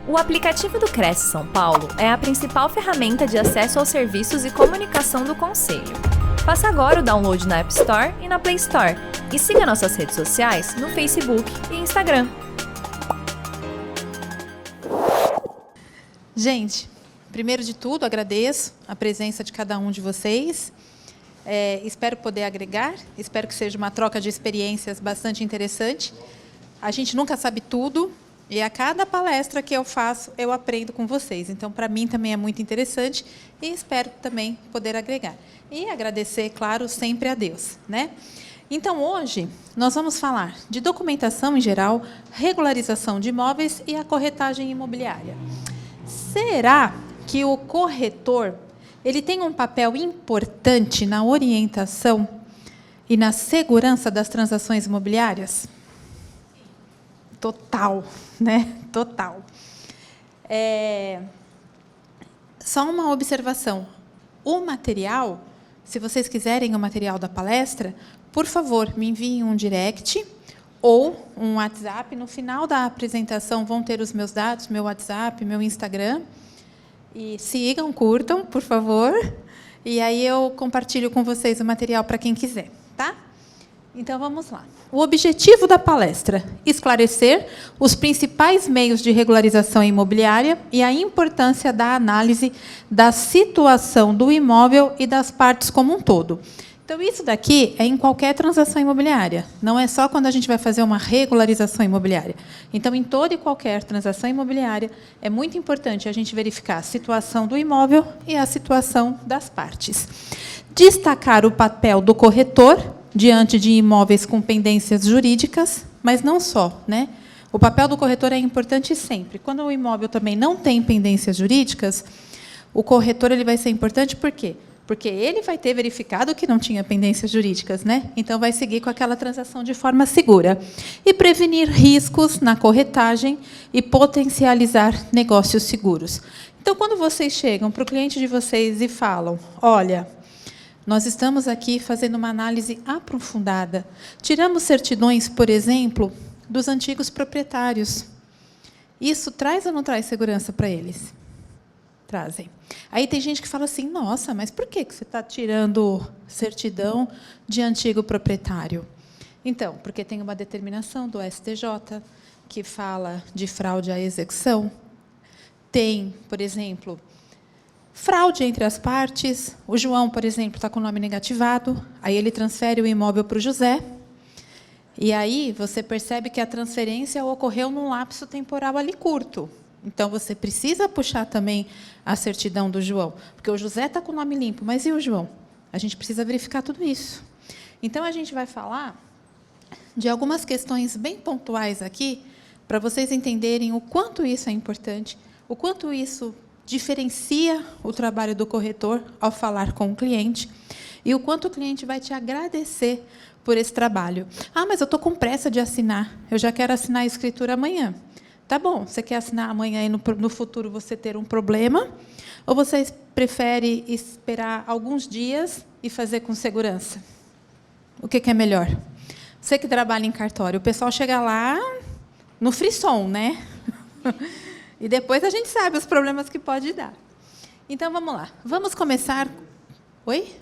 O aplicativo do Cresce São Paulo é a principal ferramenta de acesso aos serviços e comunicação do Conselho. Faça agora o download na App Store e na Play Store. E siga nossas redes sociais no Facebook e Instagram. Gente, primeiro de tudo, agradeço a presença de cada um de vocês. Espero poder agregar, espero que seja uma troca de experiências bastante interessante. A gente nunca sabe tudo, e a cada palestra que eu faço, eu aprendo com vocês. Então, para mim, também é muito interessante e espero também poder agregar. E agradecer, claro, sempre a Deus, né? Então, hoje, nós vamos falar de documentação em geral, regularização de imóveis e a corretagem imobiliária. Será que o corretor ele tem um papel importante na orientação e na segurança das transações imobiliárias? Total, né? Total. Só uma observação. O material, se vocês quiserem o material da palestra, por favor, me enviem um direct ou um WhatsApp. No final da apresentação vão ter os meus dados, meu WhatsApp, meu Instagram. E sigam, curtam, por favor. E aí eu compartilho com vocês o material para quem quiser, tá? Então, vamos lá. O objetivo da palestra: esclarecer os principais meios de regularização imobiliária e a importância da análise da situação do imóvel e das partes como um todo. Então, isso daqui é em qualquer transação imobiliária, não é só quando a gente vai fazer uma regularização imobiliária. Então, em toda e qualquer transação imobiliária, é muito importante a gente verificar a situação do imóvel e a situação das partes. Destacar o papel do corretor diante de imóveis com pendências jurídicas, mas não só, né? O papel do corretor é importante sempre. Quando o imóvel também não tem pendências jurídicas, o corretor ele vai ser importante por quê? Porque ele vai ter verificado que não tinha pendências jurídicas, né? Então, vai seguir com aquela transação de forma segura. E prevenir riscos na corretagem e potencializar negócios seguros. Então, quando vocês chegam para o cliente de vocês e falam, olha, nós estamos aqui fazendo uma análise aprofundada. Tiramos certidões, por exemplo, dos antigos proprietários. Isso traz ou não traz segurança para eles? Trazem. Aí tem gente que fala assim, nossa, mas por que você está tirando certidão de antigo proprietário? Então, porque tem uma determinação do STJ que fala de fraude à execução. Tem, por exemplo, fraude entre as partes. O João, por exemplo, está com o nome negativado, aí ele transfere o imóvel para o José, e aí você percebe que a transferência ocorreu num lapso temporal ali curto. Então, você precisa puxar também a certidão do João, porque o José está com o nome limpo, mas e o João? A gente precisa verificar tudo isso. Então, a gente vai falar de algumas questões bem pontuais aqui, para vocês entenderem o quanto isso é importante, o quanto isso diferencia o trabalho do corretor ao falar com o cliente, e o quanto o cliente vai te agradecer por esse trabalho. Ah, mas eu estou com pressa de assinar, eu já quero assinar a escritura amanhã. Tá bom, você quer assinar amanhã e no futuro você ter um problema? Ou você prefere esperar alguns dias e fazer com segurança? O que é melhor? Você que trabalha em cartório, o pessoal chega lá no frisson, né? E depois a gente sabe os problemas que pode dar. Então, vamos lá. Vamos começar... Oi?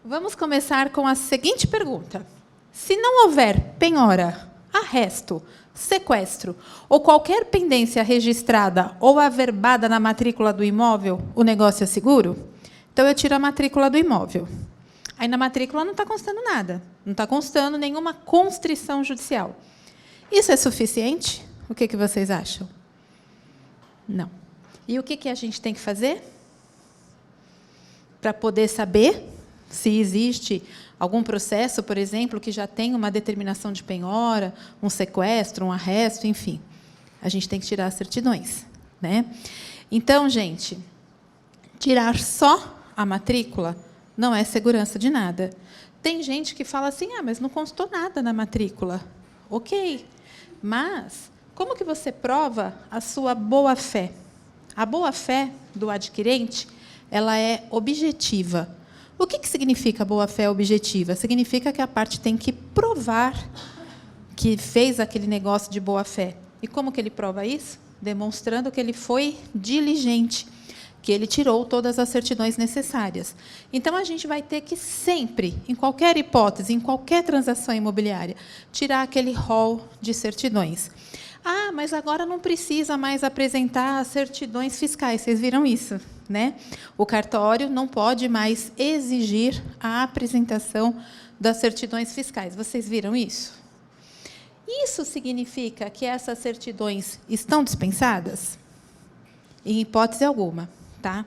Vamos começar com a seguinte pergunta. Se não houver penhora, arresto, sequestro ou qualquer pendência registrada ou averbada na matrícula do imóvel, o negócio é seguro? Então, eu tiro a matrícula do imóvel. Aí, na matrícula, não está constando nada. Não está constando nenhuma constrição judicial. Isso é suficiente? O que vocês acham? Não. E o que a gente tem que fazer? Para poder saber se existe algum processo, por exemplo, que já tem uma determinação de penhora, um sequestro, um arresto, enfim. A gente tem que tirar as certidões, né? Então, gente, tirar só a matrícula não é segurança de nada. Tem gente que fala assim, mas não constou nada na matrícula. Ok, mas como que você prova a sua boa-fé? A boa-fé do adquirente, ela é objetiva. O que significa boa-fé objetiva? Significa que a parte tem que provar que fez aquele negócio de boa-fé. E como que ele prova isso? Demonstrando que ele foi diligente, que ele tirou todas as certidões necessárias. Então, a gente vai ter que sempre, em qualquer hipótese, em qualquer transação imobiliária, tirar aquele rol de certidões. Ah, mas agora não precisa mais apresentar as certidões fiscais. Vocês viram isso, né? O cartório não pode mais exigir a apresentação das certidões fiscais. Vocês viram isso? Isso significa que essas certidões estão dispensadas? Em hipótese alguma, tá?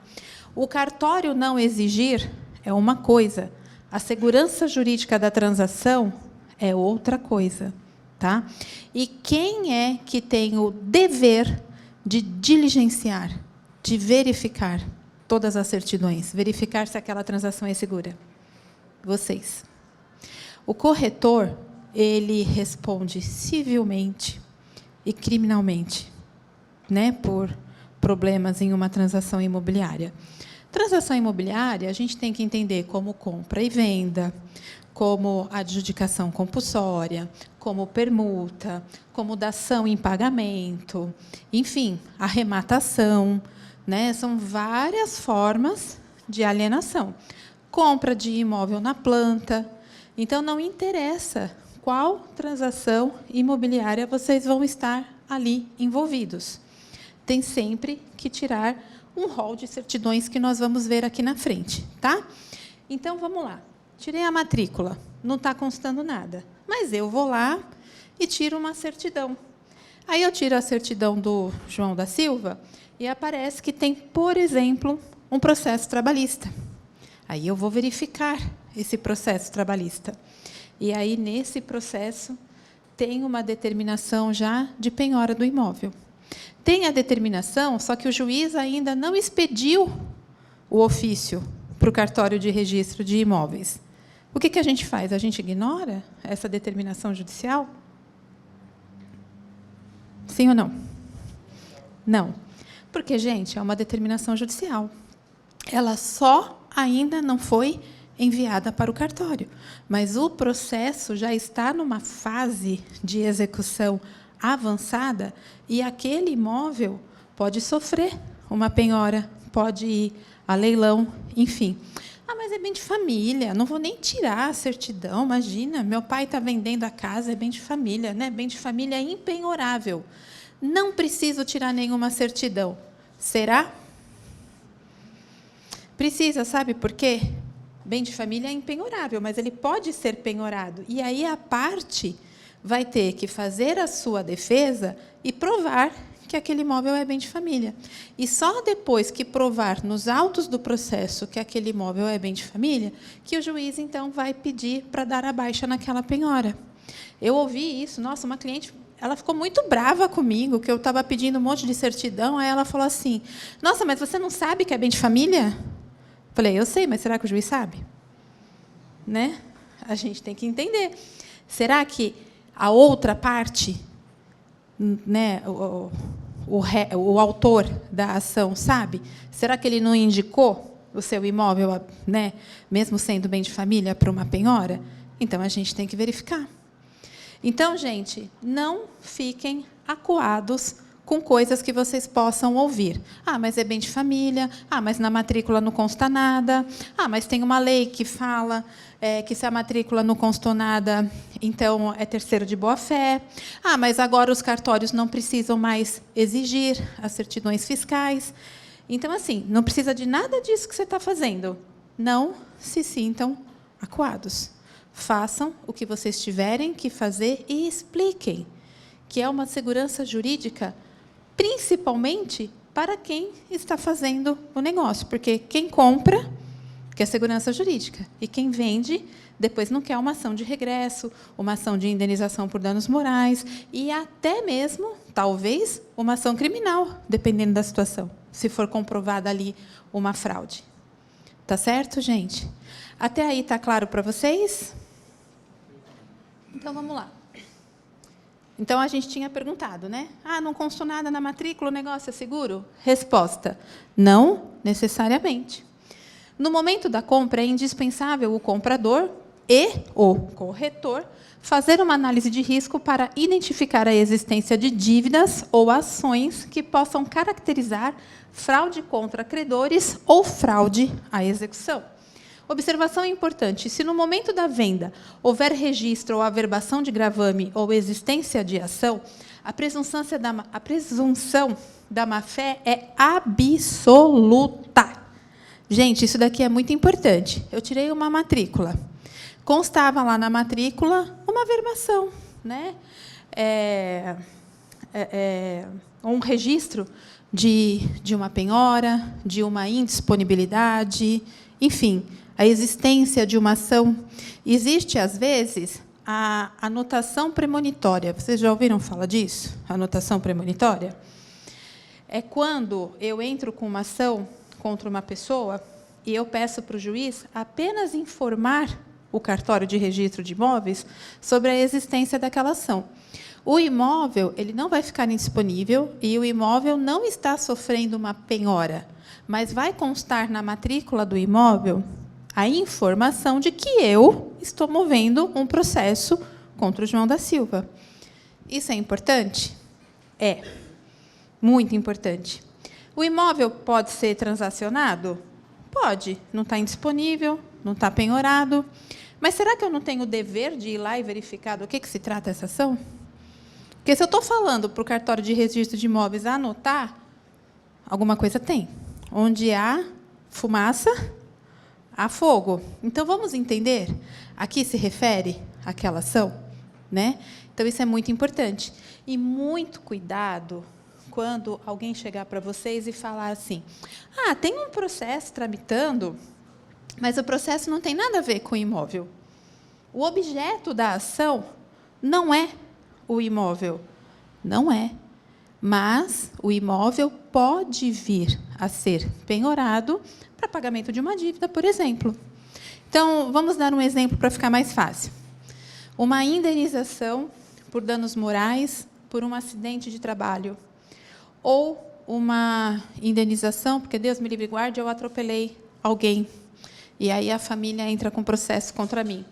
O cartório não exigir é uma coisa, a segurança jurídica da transação é outra coisa, tá? E quem é que tem o dever de diligenciar, de verificar todas as certidões, verificar se aquela transação é segura? Vocês. O corretor, ele responde civilmente e criminalmente, né, por problemas em uma transação imobiliária. Transação imobiliária, a gente tem que entender como compra e venda, como adjudicação compulsória, como permuta, como dação em pagamento, enfim, arrematação, né? São várias formas de alienação. Compra de imóvel na planta. Então, não interessa qual transação imobiliária vocês vão estar ali envolvidos. Tem sempre que tirar um rol de certidões que nós vamos ver aqui na frente, tá? Então, vamos lá. Tirei a matrícula, não está constando nada, mas eu vou lá e tiro uma certidão. Aí eu tiro a certidão do João da Silva e aparece que tem, por exemplo, um processo trabalhista. Aí eu vou verificar esse processo trabalhista. E aí, nesse processo, tem uma determinação já de penhora do imóvel. Tem a determinação, só que o juiz ainda não expediu o ofício para o cartório de registro de imóveis. O que a gente faz? A gente ignora essa determinação judicial? Sim ou não? Não. Porque, gente, é uma determinação judicial. Ela só ainda não foi enviada para o cartório, mas o processo já está numa fase de execução avançada e aquele imóvel pode sofrer uma penhora, pode ir a leilão, enfim. Ah, mas é bem de família, não vou nem tirar a certidão, imagina, meu pai está vendendo a casa, é bem de família, né? Bem de família é impenhorável. Não preciso tirar nenhuma certidão. Será? Precisa, sabe por quê? Bem de família é impenhorável, mas ele pode ser penhorado. E aí a parte vai ter que fazer a sua defesa e provar que aquele imóvel é bem de família. E só depois que provar nos autos do processo que aquele imóvel é bem de família, que o juiz, então, vai pedir para dar a baixa naquela penhora. Eu ouvi isso, nossa, uma cliente, ela ficou muito brava comigo, que eu estava pedindo um monte de certidão, aí ela falou assim, nossa, mas você não sabe que é bem de família? Falei, eu sei, mas será que o juiz sabe? Né? A gente tem que entender. Será que a outra parte, né, o autor da ação, sabe? Será que ele não indicou o seu imóvel, né, mesmo sendo bem de família, para uma penhora? Então, a gente tem que verificar. Então, gente, não fiquem acuados com coisas que vocês possam ouvir. Ah, mas é bem de família. Ah, mas na matrícula não consta nada. Ah, mas tem uma lei que fala que se a matrícula não constou nada, então é terceiro de boa-fé. Ah, mas agora os cartórios não precisam mais exigir as certidões fiscais. Então, assim, não precisa de nada disso que você está fazendo. Não se sintam acuados. Façam o que vocês tiverem que fazer e expliquem, que é uma segurança jurídica, principalmente para quem está fazendo o negócio, porque quem compra quer segurança jurídica e quem vende depois não quer uma ação de regresso, uma ação de indenização por danos morais e até mesmo, talvez, uma ação criminal, dependendo da situação, se for comprovada ali uma fraude. Tá certo, gente? Até aí está claro para vocês? Então, vamos lá. Então, a gente tinha perguntado, né? Ah, não constou nada na matrícula, o negócio é seguro? Resposta, não necessariamente. No momento da compra, é indispensável o comprador e o corretor fazer uma análise de risco para identificar a existência de dívidas ou ações que possam caracterizar fraude contra credores ou fraude à execução. Observação importante: se no momento da venda houver registro ou averbação de gravame ou existência de ação, a presunção da má-fé é absoluta. Gente, isso daqui é muito importante. Eu tirei uma matrícula. Constava lá na matrícula uma averbação, né? Um registro de uma penhora, de uma indisponibilidade, enfim, a existência de uma ação. Existe, às vezes, a anotação premonitória. Vocês já ouviram falar disso? Anotação premonitória? É quando eu entro com uma ação contra uma pessoa e eu peço para o juiz apenas informar o cartório de registro de imóveis sobre a existência daquela ação. O imóvel ele não vai ficar indisponível e o imóvel não está sofrendo uma penhora, mas vai constar na matrícula do imóvel a informação de que eu estou movendo um processo contra o João da Silva. Isso é importante? É. Muito importante. O imóvel pode ser transacionado? Pode. Não está indisponível, não está penhorado. Mas será que eu não tenho o dever de ir lá e verificar do que se trata essa ação? Porque se eu estou falando para o cartório de registro de imóveis anotar, alguma coisa tem. Onde há fumaça, há fogo. Então, vamos entender a que se refere aquela ação, né? Então, isso é muito importante. E muito cuidado quando alguém chegar para vocês e falar assim: ah, tem um processo tramitando, mas o processo não tem nada a ver com o imóvel. O objeto da ação não é o imóvel. Não é. Mas o imóvel pode vir a ser penhorado para pagamento de uma dívida, por exemplo. Então, vamos dar um exemplo para ficar mais fácil. Uma indenização por danos morais por um acidente de trabalho. Ou uma indenização, porque Deus me livre e guarde, eu atropelei alguém. E aí a família entra com processo contra mim.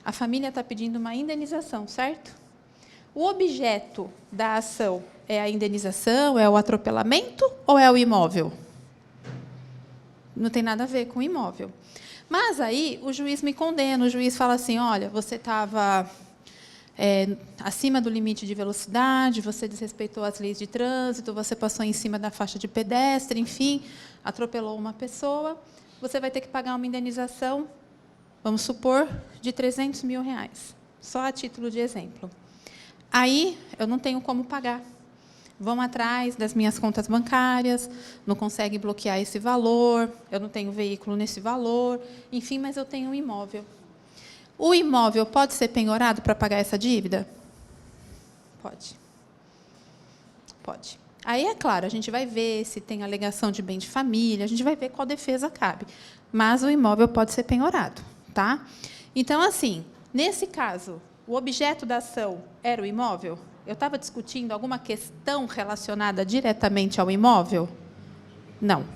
A família está pedindo uma indenização, certo? O objeto da ação é a indenização, é o atropelamento ou é o imóvel? Não tem nada a ver com o imóvel. Mas aí o juiz me condena, o juiz fala assim: olha, você estava acima do limite de velocidade, você desrespeitou as leis de trânsito, você passou em cima da faixa de pedestre, enfim, atropelou uma pessoa, você vai ter que pagar uma indenização, vamos supor, de R$300 mil, só a título de exemplo. Aí, eu não tenho como pagar. Vão atrás das minhas contas bancárias, não conseguem bloquear esse valor, eu não tenho veículo nesse valor, enfim, mas eu tenho um imóvel. O imóvel pode ser penhorado para pagar essa dívida? Pode. Pode. Aí, é claro, a gente vai ver se tem alegação de bem de família, a gente vai ver qual defesa cabe. Mas o imóvel pode ser penhorado, tá? Então, assim, nesse caso, o objeto da ação era o imóvel? Eu estava discutindo alguma questão relacionada diretamente ao imóvel? Não.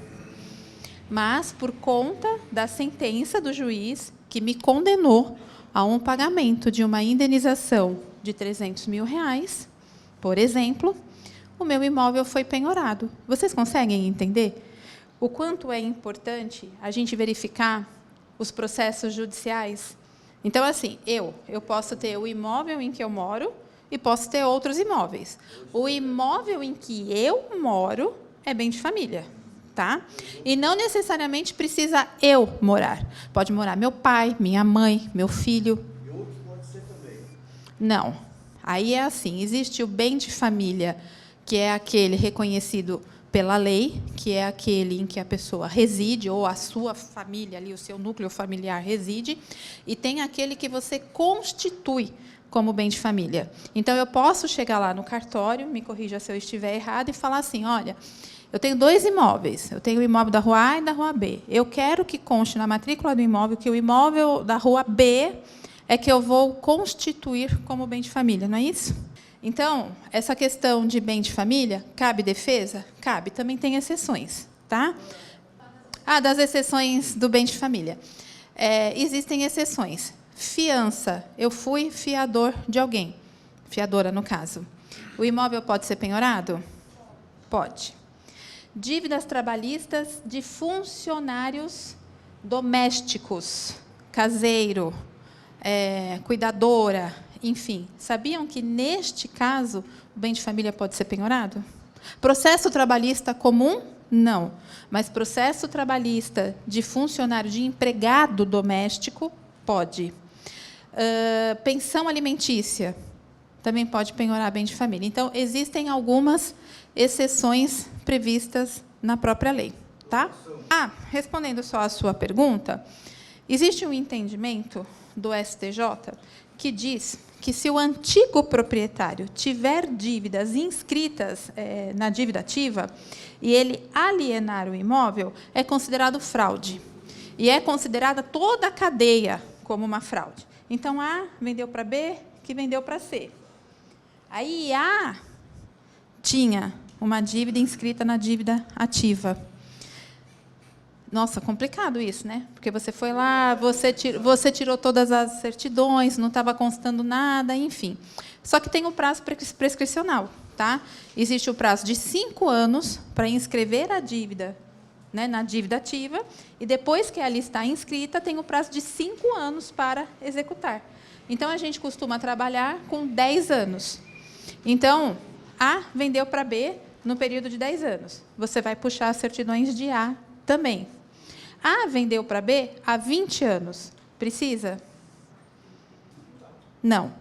Mas, por conta da sentença do juiz, que me condenou a um pagamento de uma indenização de R$300 mil, por exemplo, o meu imóvel foi penhorado. Vocês conseguem entender o quanto é importante a gente verificar os processos judiciais? Então, assim, eu posso ter o imóvel em que eu moro e posso ter outros imóveis. O imóvel em que eu moro é bem de família, tá? E não necessariamente precisa eu morar. Pode morar meu pai, minha mãe, meu filho. E outros pode ser também? Não. Aí é assim, existe o bem de família, que é aquele reconhecido pela lei, que é aquele em que a pessoa reside, ou a sua família, ali, o seu núcleo familiar reside, e tem aquele que você constitui como bem de família. Então, eu posso chegar lá no cartório, me corrija se eu estiver errado, e falar assim: olha, eu tenho 2 imóveis, eu tenho o imóvel da rua A e da rua B. Eu quero que conste na matrícula do imóvel que o imóvel da rua B é que eu vou constituir como bem de família, não é isso? Então, essa questão de bem de família, cabe defesa? Cabe, também tem exceções, tá? Das exceções do bem de família. Existem exceções. Fiança. Eu fui fiador de alguém. Fiadora, no caso. O imóvel pode ser penhorado? Pode. Dívidas trabalhistas de funcionários domésticos, caseiro, cuidadora, enfim. Sabiam que, neste caso, o bem de família pode ser penhorado? Processo trabalhista comum? Não. Mas processo trabalhista de funcionário, de empregado doméstico, pode. Pensão alimentícia também pode penhorar bem de família. Então, existem algumas exceções previstas na própria lei. Tá? Respondendo só a sua pergunta, existe um entendimento do STJ que diz que, se o antigo proprietário tiver dívidas inscritas na dívida ativa e ele alienar o imóvel, é considerado fraude. E é considerada toda a cadeia como uma fraude. Então, A vendeu para B, que vendeu para C. Aí, A tinha uma dívida inscrita na dívida ativa. Nossa, complicado isso, né? Porque você foi lá, você tirou todas as certidões, não estava constando nada, enfim. Só que tem o prazo prescricional. Tá? Existe o prazo de 5 anos para inscrever a dívida, né, na dívida ativa, e depois que ela está inscrita, tem o prazo de 5 anos para executar. Então, a gente costuma trabalhar com 10 anos. Então, A vendeu para B no período de 10 anos. Você vai puxar as certidões de A também. A vendeu para B há 20 anos. Precisa? Não.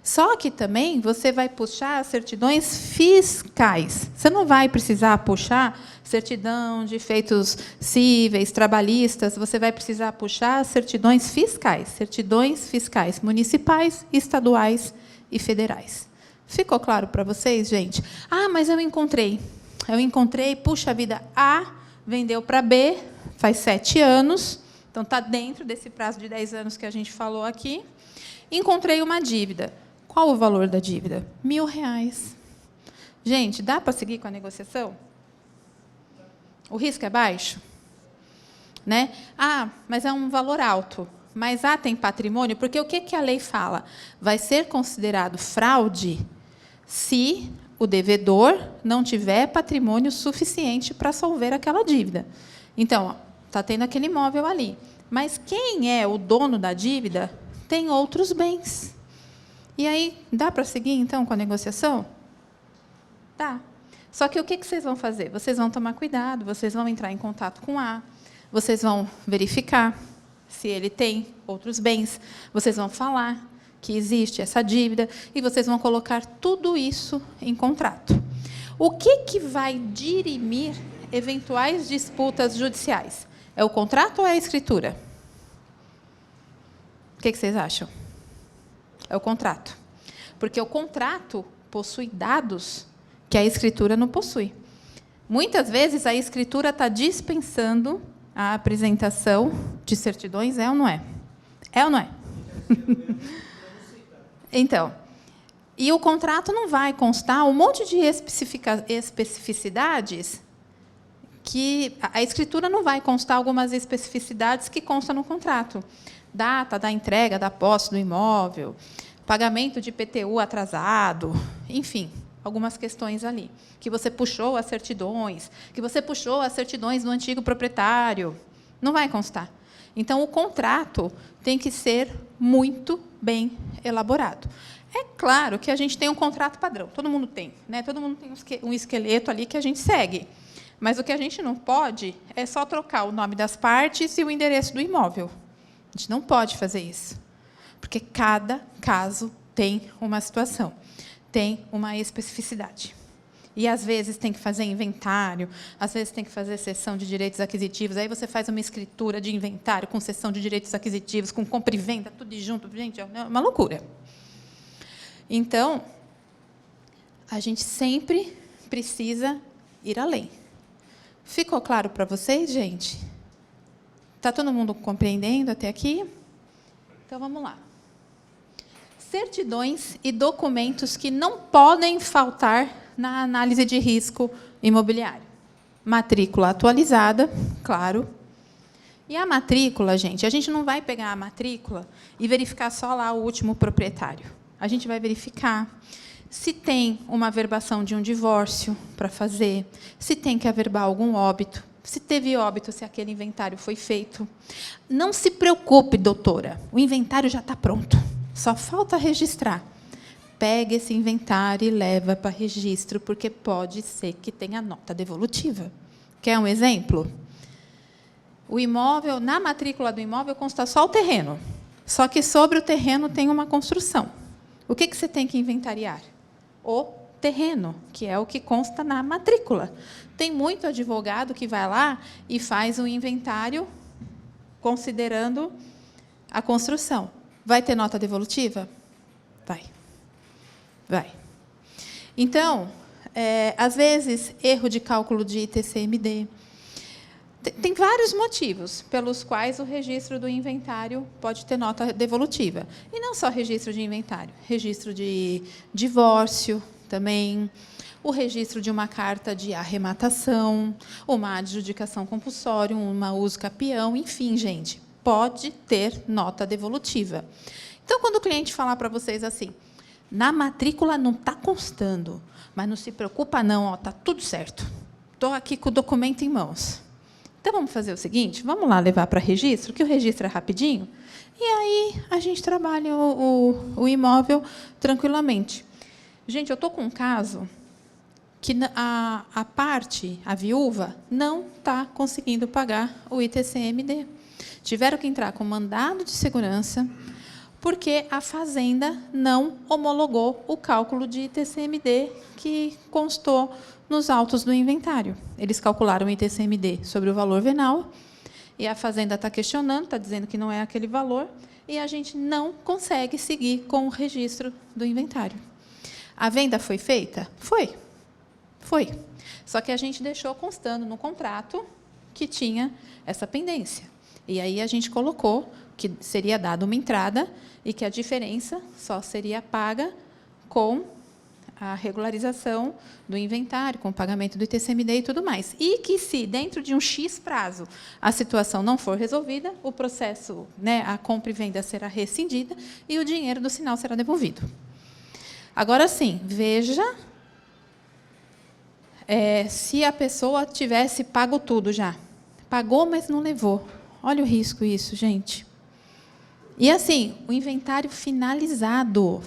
Só que também você vai puxar as certidões fiscais. Você não vai precisar puxar certidão de feitos cíveis, trabalhistas, você vai precisar puxar as certidões fiscais municipais, estaduais e federais. Ficou claro para vocês, gente? Mas eu encontrei, puxa vida, A vendeu para B, faz 7 anos, então está dentro desse prazo de 10 anos que a gente falou aqui. Encontrei uma dívida. Qual o valor da dívida? R$1.000. Gente, dá para seguir com a negociação? O risco é baixo? Né? Mas é um valor alto. Mas tem patrimônio? Porque o que a lei fala? Vai ser considerado fraude se o devedor não tiver patrimônio suficiente para solver aquela dívida. Então, está tendo aquele imóvel ali. Mas quem é o dono da dívida tem outros bens. E aí, dá para seguir, então, com a negociação? Dá. Só que o que vocês vão fazer? Vocês vão tomar cuidado, vocês vão entrar em contato com A, vocês vão verificar se ele tem outros bens, vocês vão falar que existe essa dívida e vocês vão colocar tudo isso em contrato. O que vai dirimir eventuais disputas judiciais? É o contrato ou é a escritura? O que vocês acham? É o contrato. Porque o contrato possui dados que a escritura não possui. Muitas vezes, a escritura está dispensando a apresentação de certidões, é ou não é? É ou não é? Então, e o contrato não vai constar um monte de especificidades que a escritura não vai constar algumas especificidades que constam no contrato. Data da entrega da posse do imóvel, pagamento de IPTU atrasado, enfim, algumas questões ali. Que você puxou as certidões, do antigo proprietário. Não vai constar. Então, o contrato tem que ser muito bem elaborado. É claro que a gente tem um contrato padrão, todo mundo tem, né? Todo mundo tem um esqueleto ali que a gente segue. Mas o que a gente não pode é só trocar o nome das partes e o endereço do imóvel. A gente não pode fazer isso, porque cada caso tem uma situação, tem uma especificidade. E, às vezes, tem que fazer inventário, às vezes, tem que fazer cessão de direitos aquisitivos. Aí, você faz uma escritura de inventário com cessão de direitos aquisitivos, com compra e venda, tudo junto. Gente, é uma loucura. Então, a gente sempre precisa ir além. Ficou claro para vocês, gente? Está todo mundo compreendendo até aqui? Então, vamos lá. Certidões e documentos que não podem faltar na análise de risco imobiliário. Matrícula atualizada, claro. E a matrícula, gente, a gente não vai pegar a matrícula e verificar só lá o último proprietário. A gente vai verificar se tem uma averbação de um divórcio para fazer, se tem que averbar algum óbito, se teve óbito, se aquele inventário foi feito. Não se preocupe, doutora, o inventário já está pronto, só falta registrar. Pega esse inventário e leva para registro, porque pode ser que tenha nota devolutiva. Quer um exemplo? O imóvel, na matrícula do imóvel, consta só o terreno. Só que sobre o terreno tem uma construção. O que você tem que inventariar? O terreno, que é o que consta na matrícula. Tem muito advogado que vai lá e faz um inventário considerando a construção. Vai ter nota devolutiva? Vai. Vai. Então, às vezes, erro de cálculo de ITCMD. Tem vários motivos pelos quais o registro do inventário pode ter nota devolutiva. E não só registro de inventário, registro de divórcio também, o registro de uma carta de arrematação, uma adjudicação compulsória, uma uso capião, enfim, gente, pode ter nota devolutiva. Então, quando o cliente falar para vocês assim, na matrícula não está constando, mas não se preocupa não, está tudo certo. Estou aqui com o documento em mãos. Então, vamos fazer o seguinte, vamos lá levar para registro, que o registro é rapidinho, e aí a gente trabalha o imóvel tranquilamente. Gente, eu estou com um caso que a parte, a viúva, não está conseguindo pagar o ITCMD. Tiveram que entrar com mandado de segurança, porque a fazenda não homologou o cálculo de ITCMD que constou nos autos do inventário. Eles calcularam o ITCMD sobre o valor venal, e a fazenda está questionando, está dizendo que não é aquele valor, e a gente não consegue seguir com o registro do inventário. A venda foi feita? Foi. Foi. Só que a gente deixou constando no contrato que tinha essa pendência. E aí a gente colocou que seria dada uma entrada e que a diferença só seria paga com a regularização do inventário, com o pagamento do ITCMD e tudo mais. E que, se dentro de um X prazo a situação não for resolvida, o processo, a compra e venda será rescindida e o dinheiro do sinal será devolvido. Agora, sim, veja se a pessoa tivesse pago tudo já. Pagou, mas não levou. Olha o risco isso, gente. E, assim, o inventário finalizado,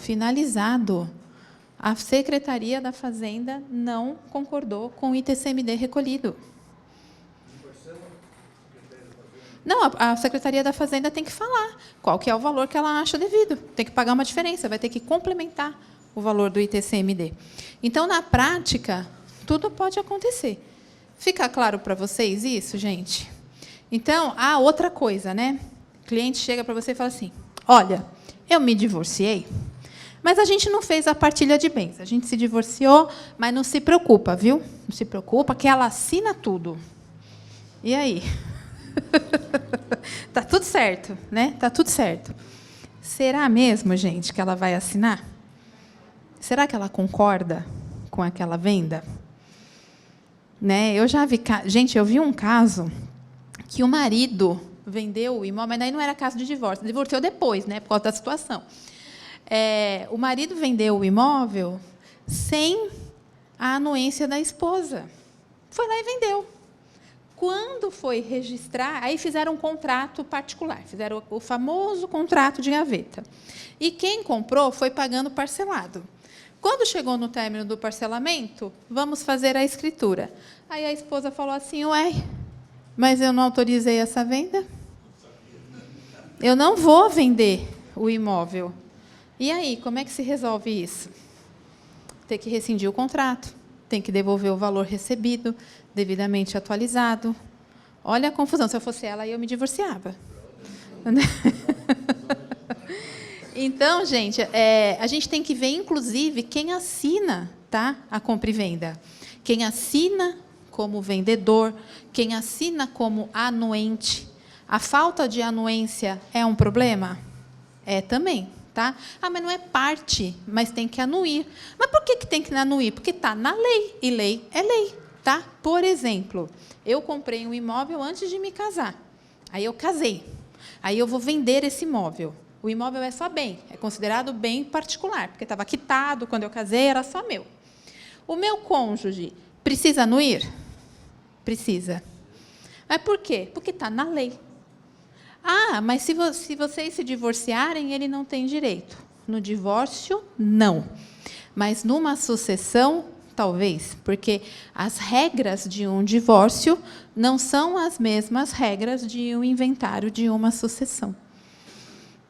a Secretaria da Fazenda não concordou com o ITCMD recolhido. Não, a Secretaria da Fazenda tem que falar qual que é o valor que ela acha devido. Tem que pagar uma diferença, vai ter que complementar o valor do ITCMD. Então, na prática, tudo pode acontecer. Fica claro para vocês isso, gente? Então, outra coisa, né? O cliente chega para você e fala assim, olha, eu me divorciei, mas a gente não fez a partilha de bens. A gente se divorciou, mas não se preocupa, viu? Não se preocupa, que ela assina tudo. E aí? Tá tudo certo, né? Tá tudo certo. Será mesmo, gente, que ela vai assinar? Será que ela concorda com aquela venda? Né? Eu já vi... Gente, eu vi um caso que o marido vendeu o imóvel, mas daí não era caso de divórcio, divorciou depois, né, por causa da situação. O marido vendeu o imóvel sem a anuência da esposa. Foi lá e vendeu. Quando foi registrar, aí fizeram um contrato particular, fizeram o famoso contrato de gaveta. E quem comprou foi pagando parcelado. Quando chegou no término do parcelamento, vamos fazer a escritura. Aí a esposa falou assim, ué, mas eu não autorizei essa venda? Eu não vou vender o imóvel. E aí, como é que se resolve isso? Tem que rescindir o contrato, tem que devolver o valor recebido, devidamente atualizado. Olha a confusão. Se eu fosse ela, eu me divorciava. Então, gente, a gente tem que ver, inclusive, quem assina, tá, a compra e venda. Quem assina como vendedor, quem assina como anuente. A falta de anuência é um problema? É também. Tá? Mas não é parte, mas tem que anuir. Mas por que tem que anuir? Porque está na lei, e lei é lei. Tá? Por exemplo, eu comprei um imóvel antes de me casar. Aí eu casei. Aí eu vou vender esse imóvel. O imóvel é só bem, é considerado bem particular, porque estava quitado, quando eu casei era só meu. O meu cônjuge precisa anuir? Precisa. Mas por quê? Porque está na lei. Ah, mas se vocês se divorciarem, ele não tem direito. No divórcio, não. Mas numa sucessão, talvez, porque as regras de um divórcio não são as mesmas regras de um inventário de uma sucessão.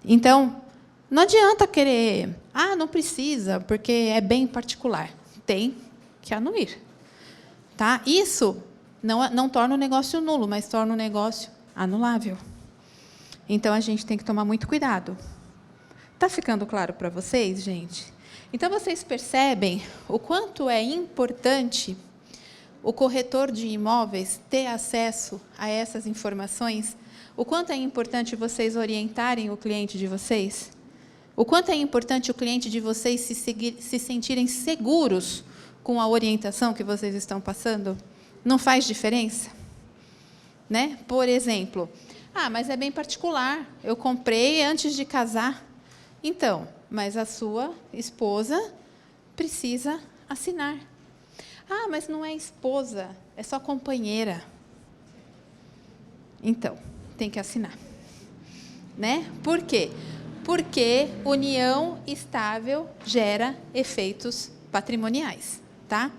Então, não adianta querer, não precisa, porque é bem particular. Tem que anuir. Tá? Isso não torna o negócio nulo, mas torna o negócio anulável. Então, a gente tem que tomar muito cuidado. Está ficando claro para vocês, gente? Então, vocês percebem o quanto é importante o corretor de imóveis ter acesso a essas informações? O quanto é importante vocês orientarem o cliente de vocês? O quanto é importante o cliente de vocês se sentirem seguros com a orientação que vocês estão passando? Não faz diferença? Né? Por exemplo, mas é bem particular, eu comprei antes de casar. Então, mas a sua esposa precisa assinar. Mas não é esposa, é só companheira. Então, tem que assinar. Né? Por quê? Porque união estável gera efeitos patrimoniais. Tá?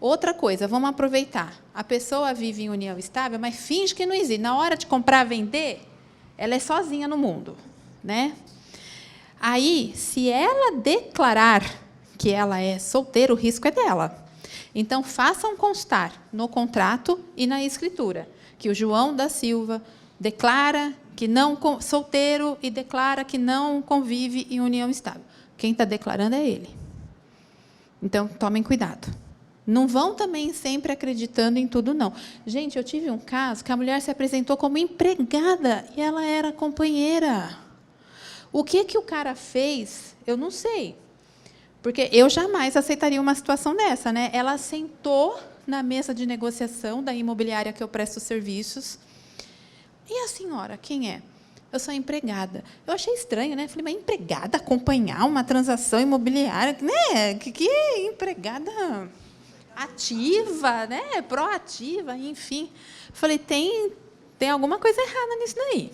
Outra coisa, vamos aproveitar. A pessoa vive em união estável, mas finge que não existe. Na hora de comprar, vender, ela é sozinha no mundo. Né? Aí, se ela declarar que ela é solteira, o risco é dela. Então, façam constar no contrato e na escritura que o João da Silva declara que não solteiro e declara que não convive em união estável. Quem está declarando é ele. Então, tomem cuidado. Não vão também sempre acreditando em tudo, não. Gente, eu tive um caso que a mulher se apresentou como empregada e ela era companheira. O que o cara fez, eu não sei. Porque eu jamais aceitaria uma situação dessa. Né? Ela sentou na mesa de negociação da imobiliária que eu presto serviços. E a senhora, quem é? Eu sou empregada. Eu achei estranho, né? Falei, mas empregada acompanhar uma transação imobiliária? Né? Que empregada ativa, né? Proativa, enfim. Falei, tem alguma coisa errada nisso daí.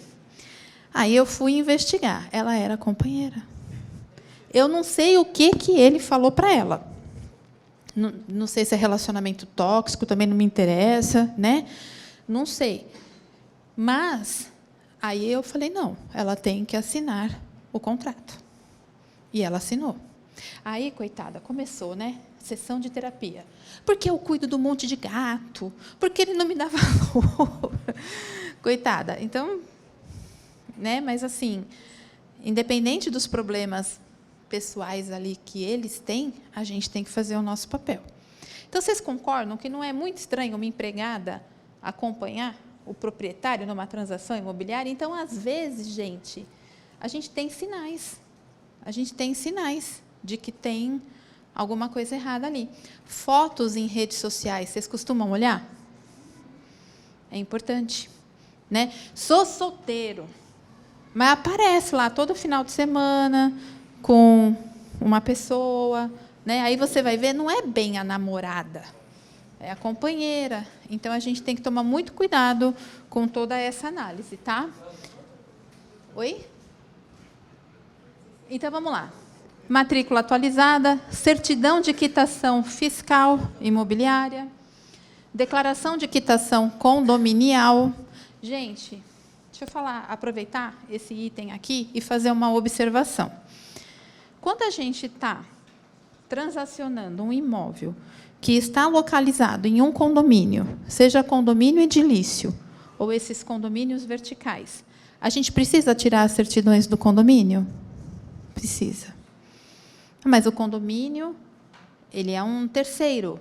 Aí eu fui investigar. Ela era companheira. Eu não sei o que ele falou para ela. Não sei se é relacionamento tóxico, também não me interessa, né? Não sei. Mas aí eu falei, não, ela tem que assinar o contrato. E ela assinou. Aí, coitada, começou, né? Sessão de terapia. Porque eu cuido do monte de gato, porque ele não me dá valor. Coitada. Então, né? Mas assim, independente dos problemas pessoais ali que eles têm, a gente tem que fazer o nosso papel. Então, vocês concordam que não é muito estranho uma empregada acompanhar o proprietário numa transação imobiliária? Então, às vezes, gente, a gente tem sinais. A gente tem sinais de que tem alguma coisa errada ali. Fotos em redes sociais, vocês costumam olhar? É importante. Né? Sou solteiro, mas aparece lá todo final de semana com uma pessoa. Né? Aí você vai ver, não é bem a namorada, é a companheira. Então, a gente tem que tomar muito cuidado com toda essa análise. Tá? Oi? Então, vamos lá. Matrícula atualizada, certidão de quitação fiscal imobiliária, declaração de quitação condominial. Gente, deixa eu aproveitar esse item aqui e fazer uma observação. Quando a gente está transacionando um imóvel que está localizado em um condomínio, seja condomínio edilício ou esses condomínios verticais, a gente precisa tirar as certidões do condomínio? Precisa. Mas o condomínio, ele é um terceiro.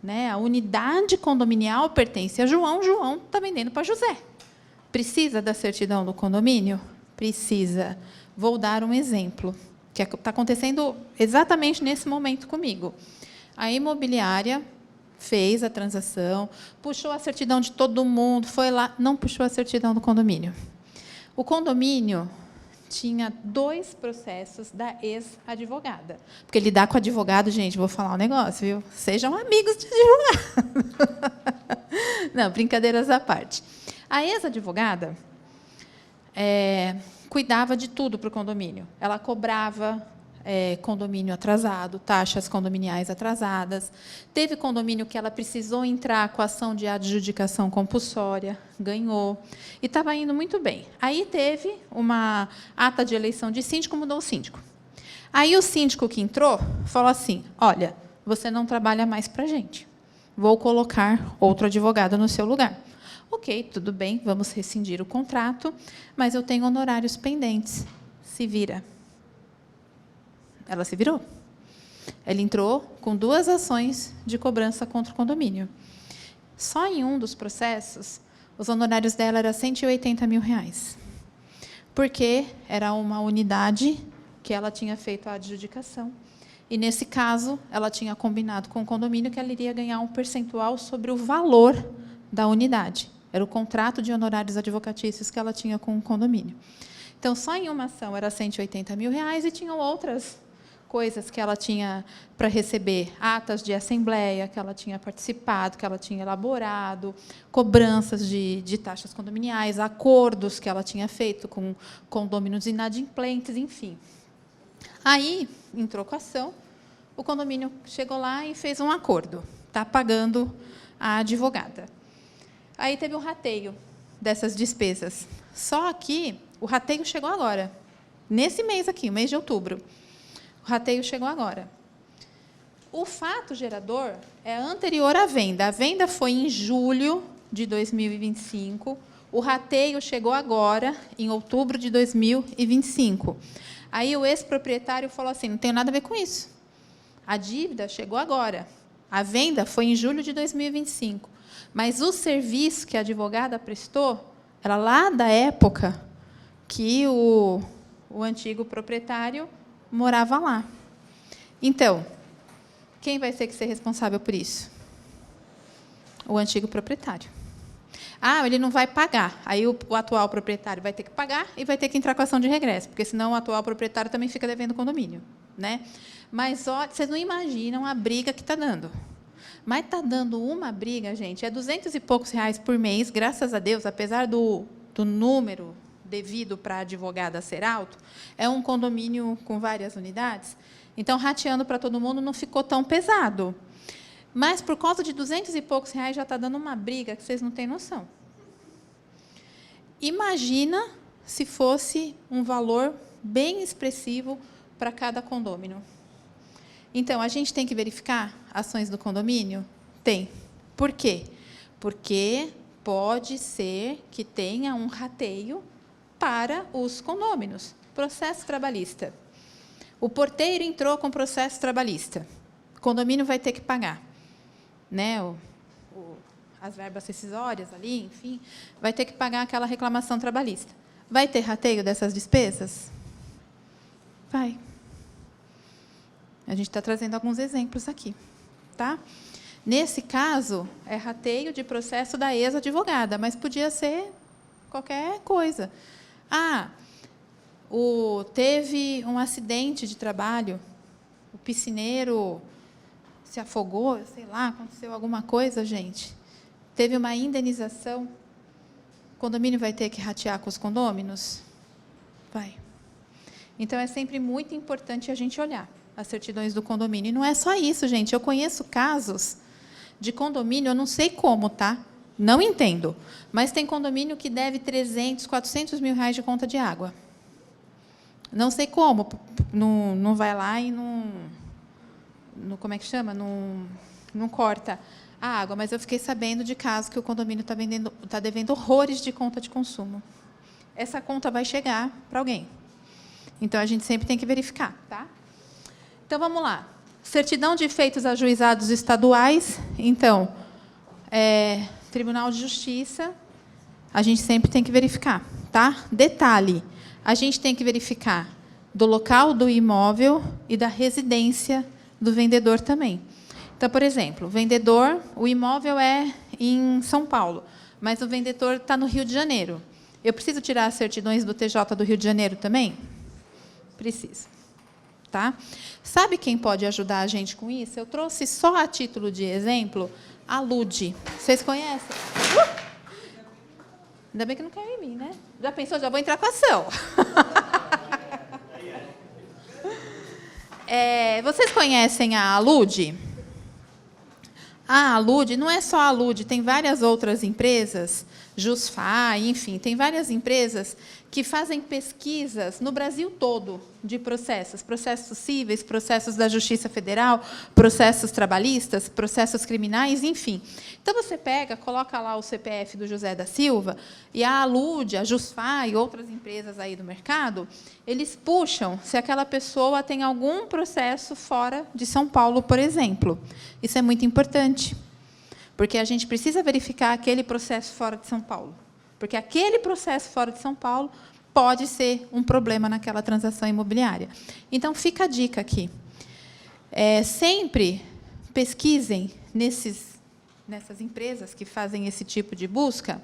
Né? A unidade condominial pertence a João, João está vendendo para José. Precisa da certidão do condomínio? Precisa. Vou dar um exemplo, que está acontecendo exatamente nesse momento comigo. A imobiliária fez a transação, puxou a certidão de todo mundo, foi lá, não puxou a certidão do condomínio. O condomínio tinha 2 processos da ex-advogada. Porque lidar com advogado, gente, vou falar um negócio, viu? Sejam amigos de advogado. Não, brincadeiras à parte. A ex-advogada cuidava de tudo para o condomínio. Ela cobrava condomínio atrasado, taxas condominiais atrasadas. Teve condomínio que ela precisou entrar com a ação de adjudicação compulsória, ganhou, e estava indo muito bem. Aí teve uma ata de eleição de síndico, mudou o síndico. Aí o síndico que entrou falou assim: olha, você não trabalha mais para a gente, vou colocar outro advogado no seu lugar. Ok, tudo bem, vamos rescindir o contrato, mas eu tenho honorários pendentes, se vira. Ela se virou. Ela entrou com 2 ações de cobrança contra o condomínio. Só em um dos processos, os honorários dela eram R$180 mil, porque era uma unidade que ela tinha feito a adjudicação. E, nesse caso, ela tinha combinado com o condomínio que ela iria ganhar um percentual sobre o valor da unidade. Era o contrato de honorários advocatícios que ela tinha com o condomínio. Então, só em uma ação era R$180 mil e tinham outras coisas que ela tinha para receber, atas de assembleia que ela tinha participado, que ela tinha elaborado, cobranças de taxas condominiais, acordos que ela tinha feito com condôminos inadimplentes, enfim. Aí, entrou com a ação, o condomínio chegou lá e fez um acordo, está pagando a advogada. Aí teve um rateio dessas despesas. Só que o rateio chegou agora, nesse mês aqui, o mês de outubro. O rateio chegou agora. O fato gerador é anterior à venda. A venda foi em julho de 2025. O rateio chegou agora, em outubro de 2025. Aí o ex-proprietário falou assim: não tenho nada a ver com isso. A dívida chegou agora. A venda foi em julho de 2025. Mas o serviço que a advogada prestou era lá da época que o antigo proprietário morava lá. Então, quem vai ter que ser responsável por isso? O antigo proprietário. Ah, ele não vai pagar. Aí o atual proprietário vai ter que pagar e vai ter que entrar com a ação de regresso, porque senão o atual proprietário também fica devendo condomínio, né? Mas ó, vocês não imaginam a briga que está dando. Mas está dando uma briga, gente, é R$200 e poucos por mês, graças a Deus, apesar do número devido para a advogada ser alto, é um condomínio com várias unidades, então, rateando para todo mundo, não ficou tão pesado. Mas, por causa de R$200 e poucos, já está dando uma briga que vocês não têm noção. Imagina se fosse um valor bem expressivo para cada condômino. Então, a gente tem que verificar ações do condomínio? Tem. Por quê? Porque pode ser que tenha um rateio para os condôminos. Processo trabalhista. O porteiro entrou com processo trabalhista. O condomínio vai ter que pagar, né? As verbas rescisórias ali, enfim, vai ter que pagar aquela reclamação trabalhista. Vai ter rateio dessas despesas? Vai. A gente está trazendo alguns exemplos aqui, tá? Nesse caso, é rateio de processo da ex-advogada, mas podia ser qualquer coisa. Ah, teve um acidente de trabalho, o piscineiro se afogou, sei lá, aconteceu alguma coisa, gente. Teve uma indenização. O condomínio vai ter que ratear com os condôminos? Vai. Então, é sempre muito importante a gente olhar as certidões do condomínio. E não é só isso, gente. Eu conheço casos de condomínio, eu não sei como, tá? Não entendo. Mas tem condomínio que deve 300, 400 mil reais de conta de água. Não sei como. Não vai lá e como é que chama? Não corta a água. Mas eu fiquei sabendo de casos que o condomínio está devendo horrores de conta de consumo. Essa conta vai chegar para alguém. Então, a gente sempre tem que verificar, tá? Então, vamos lá. Certidão de efeitos ajuizados estaduais. Então, Tribunal de Justiça, a gente sempre tem que verificar, tá? Detalhe, a gente tem que verificar do local do imóvel e da residência do vendedor também. Então, por exemplo, o vendedor, o imóvel é em São Paulo, mas o vendedor está no Rio de Janeiro. Eu preciso tirar as certidões do TJ do Rio de Janeiro também? Preciso. Tá? Sabe quem pode ajudar a gente com isso? Eu trouxe só a título de exemplo a Lude. Vocês conhecem? Ainda bem que não caiu em mim, né? Já pensou? Já vou entrar com a ação. Vocês conhecem a Alude? A Alude, não é só a Alude, tem várias outras empresas, Jusfa, enfim, tem várias empresas que fazem pesquisas no Brasil todo de processos cíveis, processos da Justiça Federal, processos trabalhistas, processos criminais, enfim. Então, você pega, coloca lá o CPF do José da Silva, e a Alude, a Jusfa e outras empresas aí do mercado, eles puxam se aquela pessoa tem algum processo fora de São Paulo, por exemplo. Isso é muito importante, porque a gente precisa verificar aquele processo fora de São Paulo. Porque aquele processo fora de São Paulo pode ser um problema naquela transação imobiliária. Então, fica a dica aqui. Sempre pesquisem nessas empresas que fazem esse tipo de busca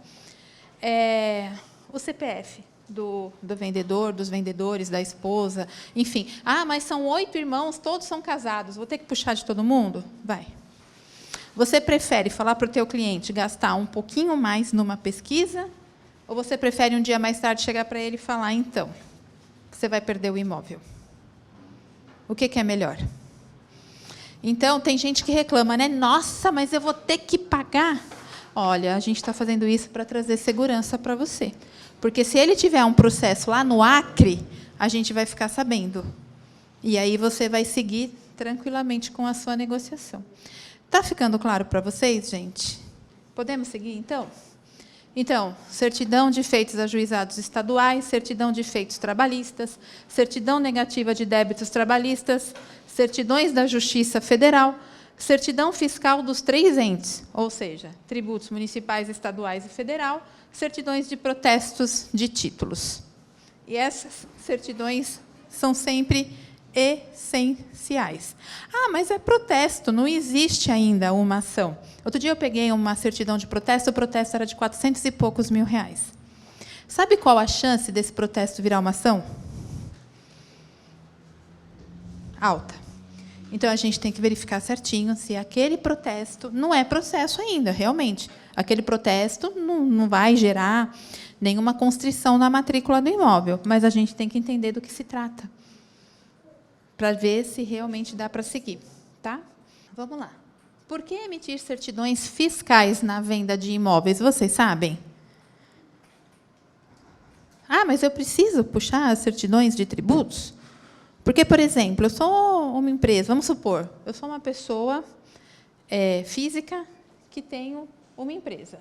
o CPF do vendedor, dos vendedores, da esposa, enfim. Ah, mas são 8 irmãos, todos são casados. Vou ter que puxar de todo mundo? Vai. Você prefere falar para o teu cliente gastar um pouquinho mais numa pesquisa, ou você prefere um dia mais tarde chegar para ele e falar, então, você vai perder o imóvel? O que é melhor? Então, tem gente que reclama, né? Nossa, mas eu vou ter que pagar. Olha, a gente está fazendo isso para trazer segurança para você. Porque se ele tiver um processo lá no Acre, a gente vai ficar sabendo. E aí você vai seguir tranquilamente com a sua negociação. Está ficando claro para vocês, gente? Podemos seguir, então? Então, certidão de feitos ajuizados estaduais, certidão de feitos trabalhistas, certidão negativa de débitos trabalhistas, certidões da Justiça Federal, certidão fiscal dos 3 entes, ou seja, tributos municipais, estaduais e federal, certidões de protestos de títulos. E essas certidões são sempre essenciais. Ah, mas é protesto, não existe ainda uma ação. Outro dia eu peguei uma certidão de protesto, o protesto era de 400 e poucos mil reais. Sabe qual a chance desse protesto virar uma ação? Alta. Então, a gente tem que verificar certinho se aquele protesto não é processo ainda, realmente. Aquele protesto não vai gerar nenhuma constrição na matrícula do imóvel, mas a gente tem que entender do que se trata, para ver se realmente dá para seguir. Tá? Vamos lá. Por que emitir certidões fiscais na venda de imóveis? Vocês sabem? Ah, mas eu preciso puxar as certidões de tributos? Porque, por exemplo, eu sou uma empresa, vamos supor, eu sou uma pessoa física que tenho uma empresa.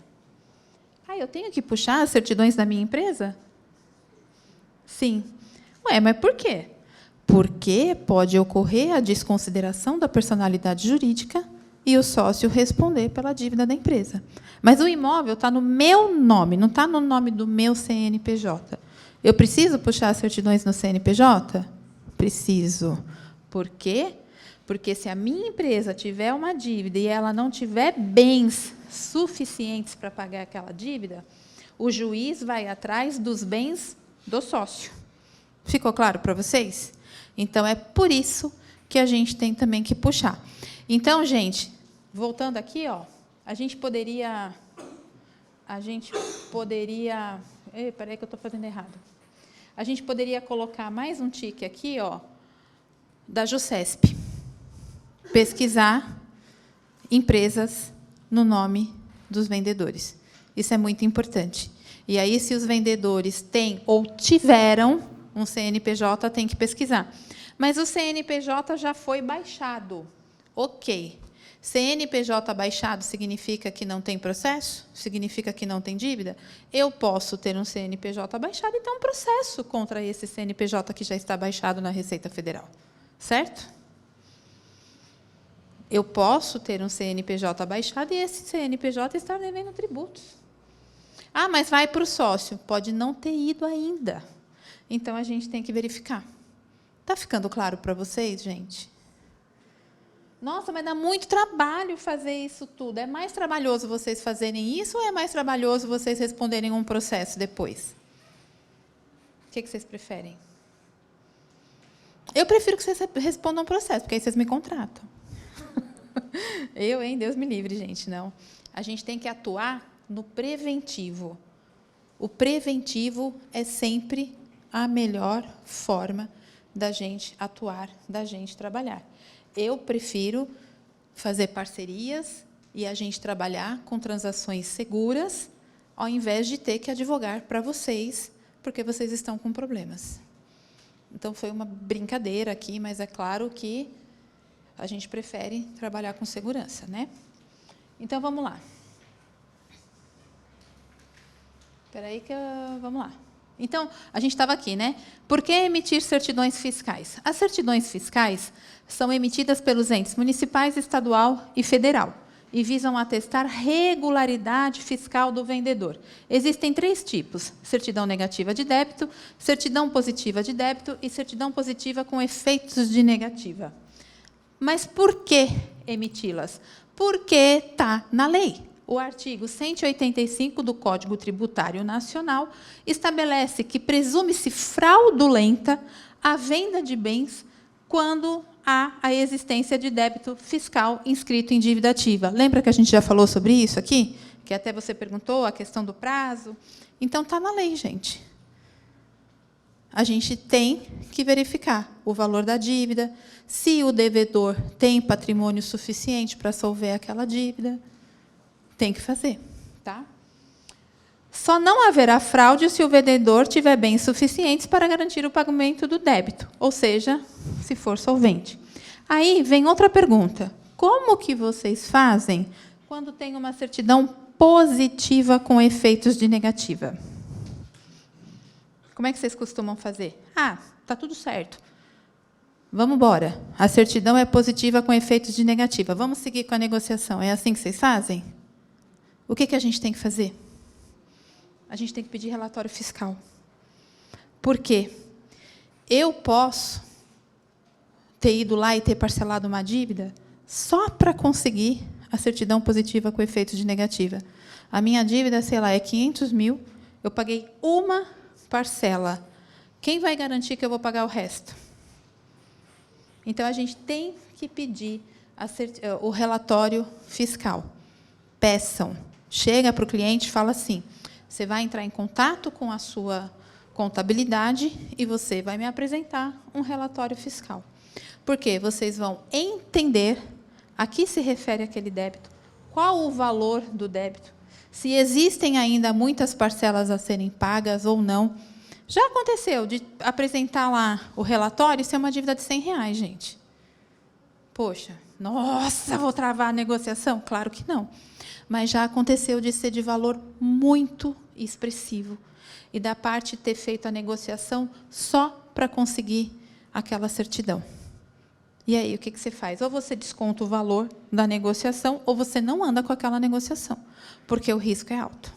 Ah, eu tenho que puxar as certidões da minha empresa? Sim. Ué, mas por quê? Porque pode ocorrer a desconsideração da personalidade jurídica e o sócio responder pela dívida da empresa. Mas o imóvel está no meu nome, não está no nome do meu CNPJ. Eu preciso puxar as certidões no CNPJ? Preciso. Por quê? Porque se a minha empresa tiver uma dívida e ela não tiver bens suficientes para pagar aquela dívida, o juiz vai atrás dos bens do sócio. Ficou claro para vocês? Então, é por isso que a gente tem também que puxar. Então, gente, voltando aqui, ó, a gente poderia... Espera aí que eu estou fazendo errado. A gente poderia colocar mais um tique aqui, ó, da JUSESP. Pesquisar empresas no nome dos vendedores. Isso é muito importante. E aí, se os vendedores têm ou tiveram um CNPJ, tem que pesquisar. Mas o CNPJ já foi baixado. Ok. CNPJ baixado significa que não tem processo? Significa que não tem dívida? Eu posso ter um CNPJ baixado e ter um processo contra esse CNPJ que já está baixado na Receita Federal. Certo? Eu posso ter um CNPJ baixado e esse CNPJ está devendo tributos. Ah, mas vai para o sócio. Pode não ter ido ainda. Então, a gente tem que verificar. Está ficando claro para vocês, gente? Nossa, mas dá muito trabalho fazer isso tudo. É mais trabalhoso vocês fazerem isso ou é mais trabalhoso vocês responderem um processo depois? O que vocês preferem? Eu prefiro que vocês respondam um processo, porque aí vocês me contratam. Deus me livre, gente, não. A gente tem que atuar no preventivo. O preventivo é sempre a melhor forma da gente atuar, da gente trabalhar. Eu prefiro fazer parcerias e a gente trabalhar com transações seguras, ao invés de ter que advogar para vocês, porque vocês estão com problemas. Então, foi uma brincadeira aqui, mas é claro que a gente prefere trabalhar com segurança, né? Então, vamos lá. Espera aí que vamos lá. Então, a gente estava aqui, né? Por que emitir certidões fiscais? As certidões fiscais são emitidas pelos entes municipais, estadual e federal e visam atestar regularidade fiscal do vendedor. Existem 3 tipos: certidão negativa de débito, certidão positiva de débito e certidão positiva com efeitos de negativa. Mas por que emiti-las? Porque está na lei. O artigo 185 do Código Tributário Nacional estabelece que presume-se fraudulenta a venda de bens quando há a existência de débito fiscal inscrito em dívida ativa. Lembra que a gente já falou sobre isso aqui? Que até você perguntou a questão do prazo. Então, está na lei, gente. A gente tem que verificar o valor da dívida, se o devedor tem patrimônio suficiente para solver aquela dívida. Tem que fazer, tá? Só não haverá fraude se o vendedor tiver bens suficientes para garantir o pagamento do débito, ou seja, se for solvente. Aí vem outra pergunta: como que vocês fazem quando tem uma certidão positiva com efeitos de negativa? Como é que vocês costumam fazer? Tá tudo certo. Vamos embora. A certidão é positiva com efeitos de negativa. Vamos seguir com a negociação. É assim que vocês fazem? O que a gente tem que fazer? A gente tem que pedir relatório fiscal. Por quê? Eu posso ter ido lá e ter parcelado uma dívida só para conseguir a certidão positiva com efeitos de negativa. A minha dívida, sei lá, é 500 mil, eu paguei uma parcela. Quem vai garantir que eu vou pagar o resto? Então, a gente tem que pedir o relatório fiscal. Peçam. Chega para o cliente e fala assim: você vai entrar em contato com a sua contabilidade e você vai me apresentar um relatório fiscal. Porque vocês vão entender a que se refere aquele débito, qual o valor do débito, se existem ainda muitas parcelas a serem pagas ou não. Já aconteceu de apresentar lá o relatório e ser uma dívida de R$100, gente. Poxa, nossa, vou travar a negociação? Claro que não. Mas já aconteceu de ser de valor muito expressivo e da parte ter feito a negociação só para conseguir aquela certidão. E aí, o que você faz? Ou você desconta o valor da negociação, ou você não anda com aquela negociação, porque o risco é alto.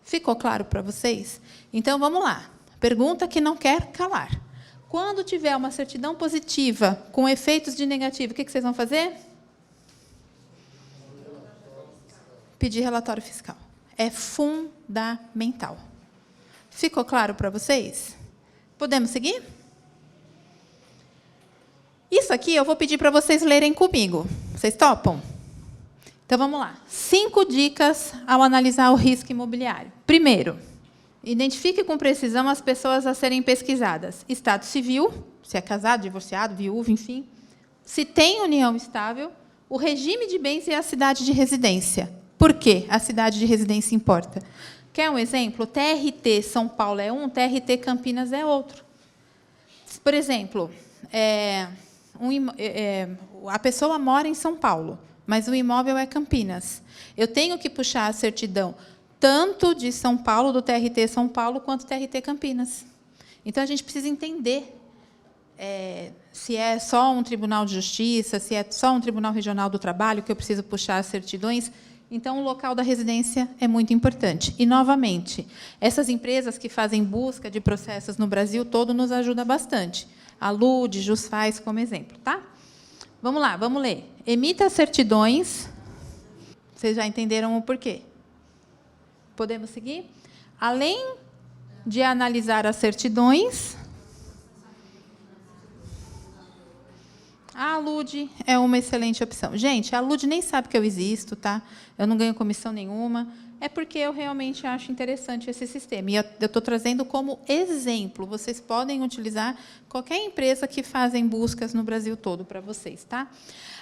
Ficou claro para vocês? Então, vamos lá. Pergunta que não quer calar. Quando tiver uma certidão positiva com efeitos de negativo, o que vocês vão fazer? Pedir relatório fiscal. É fundamental. Ficou claro para vocês? Podemos seguir? Isso aqui eu vou pedir para vocês lerem comigo. Vocês topam? Então, vamos lá. 5 dicas ao analisar o risco imobiliário. Primeiro, identifique com precisão as pessoas a serem pesquisadas. Estado civil, se é casado, divorciado, viúvo, enfim. Se tem união estável, o regime de bens e a cidade de residência. Por que a cidade de residência importa? Quer um exemplo? TRT São Paulo é um, TRT Campinas é outro. Por exemplo, a pessoa mora em São Paulo, mas o imóvel é Campinas. Eu tenho que puxar a certidão tanto de São Paulo, do TRT São Paulo, quanto do TRT Campinas. Então, a gente precisa entender se é só um tribunal de justiça, se é só um tribunal regional do trabalho que eu preciso puxar as certidões. Então, o local da residência é muito importante. E, novamente, essas empresas que fazem busca de processos no Brasil todo nos ajudam bastante. A LUD, JusFaz, como exemplo. Tá? Vamos lá, vamos ler. Emita certidões. Vocês já entenderam o porquê? Podemos seguir? Além de analisar as certidões, a ALUD é uma excelente opção. Gente, a ALUD nem sabe que eu existo, tá? Eu não ganho comissão nenhuma. É porque eu realmente acho interessante esse sistema. E eu estou trazendo como exemplo. Vocês podem utilizar qualquer empresa que fazem buscas no Brasil todo para vocês, tá?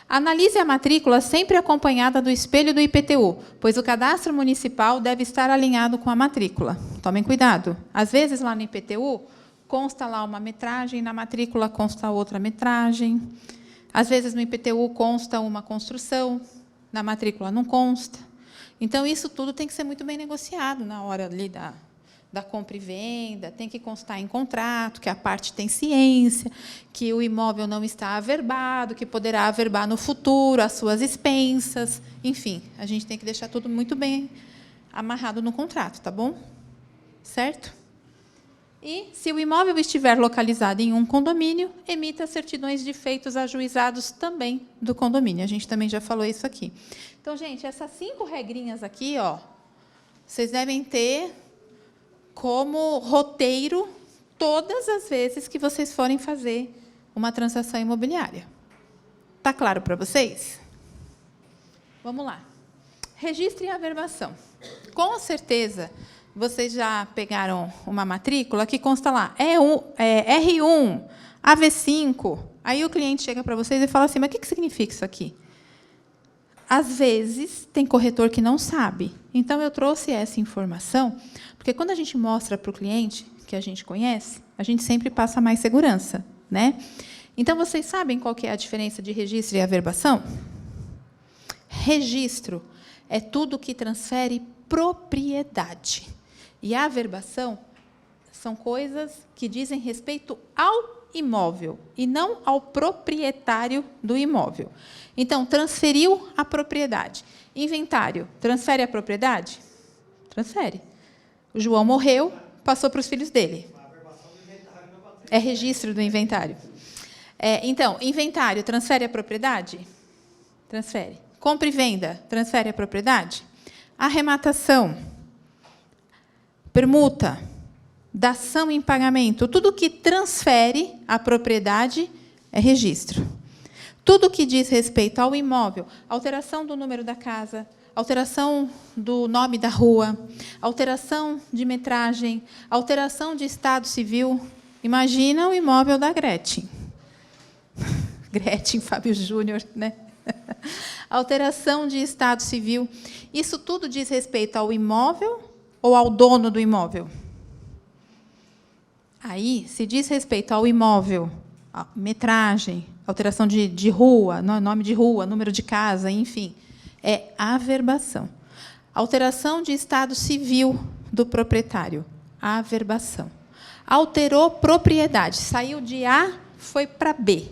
Analise a matrícula sempre acompanhada do espelho do IPTU, pois o cadastro municipal deve estar alinhado com a matrícula. Tomem cuidado. Às vezes, lá no IPTU, consta lá uma metragem, na matrícula consta outra metragem. Às vezes, no IPTU, consta uma construção, na matrícula não consta. Então, isso tudo tem que ser muito bem negociado na hora ali da compra e venda, tem que constar em contrato, que a parte tem ciência, que o imóvel não está averbado, que poderá averbar no futuro as suas expensas. Enfim, a gente tem que deixar tudo muito bem amarrado no contrato, tá bom? Certo? E, se o imóvel estiver localizado em um condomínio, emita certidões de feitos ajuizados também do condomínio. A gente também já falou isso aqui. Então, gente, essas 5 regrinhas aqui, ó, vocês devem ter como roteiro todas as vezes que vocês forem fazer uma transação imobiliária. Está claro para vocês? Vamos lá. Registro e averbação. Com certeza, vocês já pegaram uma matrícula que consta lá, R1, AV5. Aí o cliente chega para vocês e fala assim, mas o que significa isso aqui? Às vezes, tem corretor que não sabe. Então, eu trouxe essa informação, porque quando a gente mostra para o cliente que a gente conhece, a gente sempre passa mais segurança, né? Então, vocês sabem qual que é a diferença de registro e averbação? Registro é tudo que transfere propriedade. E a averbação são coisas que dizem respeito ao imóvel e não ao proprietário do imóvel. Então, transferiu a propriedade. Inventário, transfere a propriedade? Transfere. O João morreu, passou para os filhos dele. É registro do inventário. Então, inventário, transfere a propriedade? Transfere. Compra e venda, transfere a propriedade? Arrematação, permuta, dação em pagamento, tudo que transfere a propriedade é registro. Tudo que diz respeito ao imóvel, alteração do número da casa, alteração do nome da rua, alteração de metragem, alteração de estado civil. Imagina o imóvel da Gretchen. Gretchen, Fábio Júnior, né? Alteração de estado civil. Isso tudo diz respeito ao imóvel ou ao dono do imóvel? Aí, se diz respeito ao imóvel, metragem, alteração de rua, nome de rua, número de casa, enfim, é averbação. Alteração de estado civil do proprietário, averbação. Alterou propriedade, saiu de A, foi para B,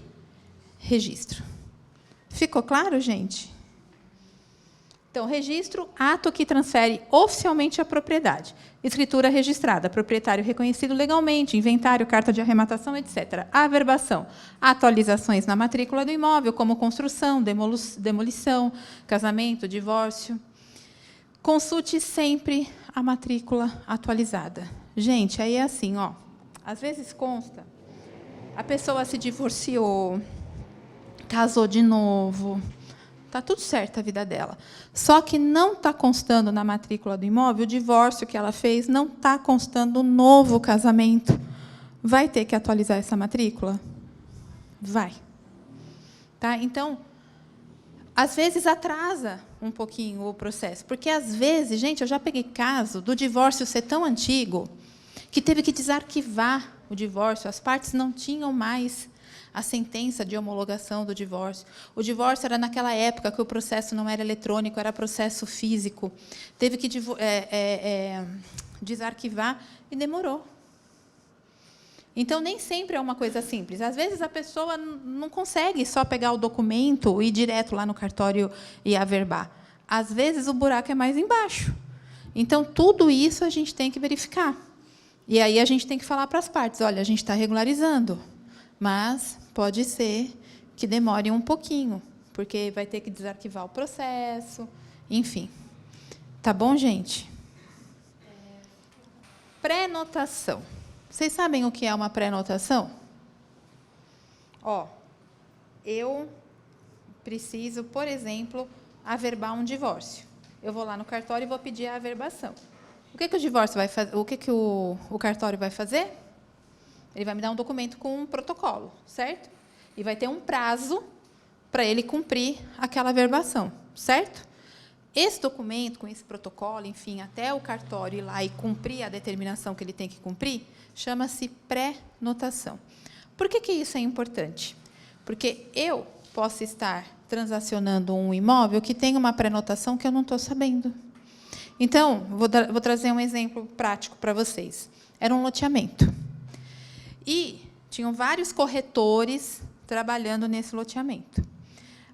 registro. Ficou claro, gente? Então, registro, ato que transfere oficialmente a propriedade. Escritura registrada, proprietário reconhecido legalmente, inventário, carta de arrematação, etc. Averbação, atualizações na matrícula do imóvel, como construção, demolição, casamento, divórcio. Consulte sempre a matrícula atualizada. Gente, aí é assim, ó. Às vezes consta, a pessoa se divorciou, casou de novo, está tudo certo a vida dela. Só que não está constando na matrícula do imóvel o divórcio que ela fez, não está constando o novo casamento. Vai ter que atualizar essa matrícula? Vai. Tá? Então, às vezes atrasa um pouquinho o processo, porque às vezes, gente, eu já peguei caso do divórcio ser tão antigo que teve que desarquivar o divórcio, as partes não tinham mais a sentença de homologação do divórcio. O divórcio era naquela época que o processo não era eletrônico, era processo físico. Teve que desarquivar e demorou. Então, nem sempre é uma coisa simples. Às vezes, a pessoa não consegue só pegar o documento e ir direto lá no cartório e averbar. Às vezes, o buraco é mais embaixo. Então, tudo isso a gente tem que verificar. E aí a gente tem que falar para as partes, olha, a gente está regularizando, mas pode ser que demore um pouquinho, porque vai ter que desarquivar o processo, enfim. Tá bom, gente? Pré-notação. Vocês sabem o que é uma pré-notação? Ó, eu preciso, por exemplo, averbar um divórcio. Eu vou lá no cartório e vou pedir a averbação. O que o divórcio vai fazer? O que o cartório vai fazer? Ele vai me dar um documento com um protocolo, certo? E vai ter um prazo para ele cumprir aquela averbação, certo? Esse documento, com esse protocolo, enfim, até o cartório ir lá e cumprir a determinação que ele tem que cumprir, chama-se pré-notação. Por que isso é importante? Porque eu posso estar transacionando um imóvel que tem uma pré-notação que eu não estou sabendo. Então, vou trazer um exemplo prático para vocês. Era um loteamento. E tinham vários corretores trabalhando nesse loteamento.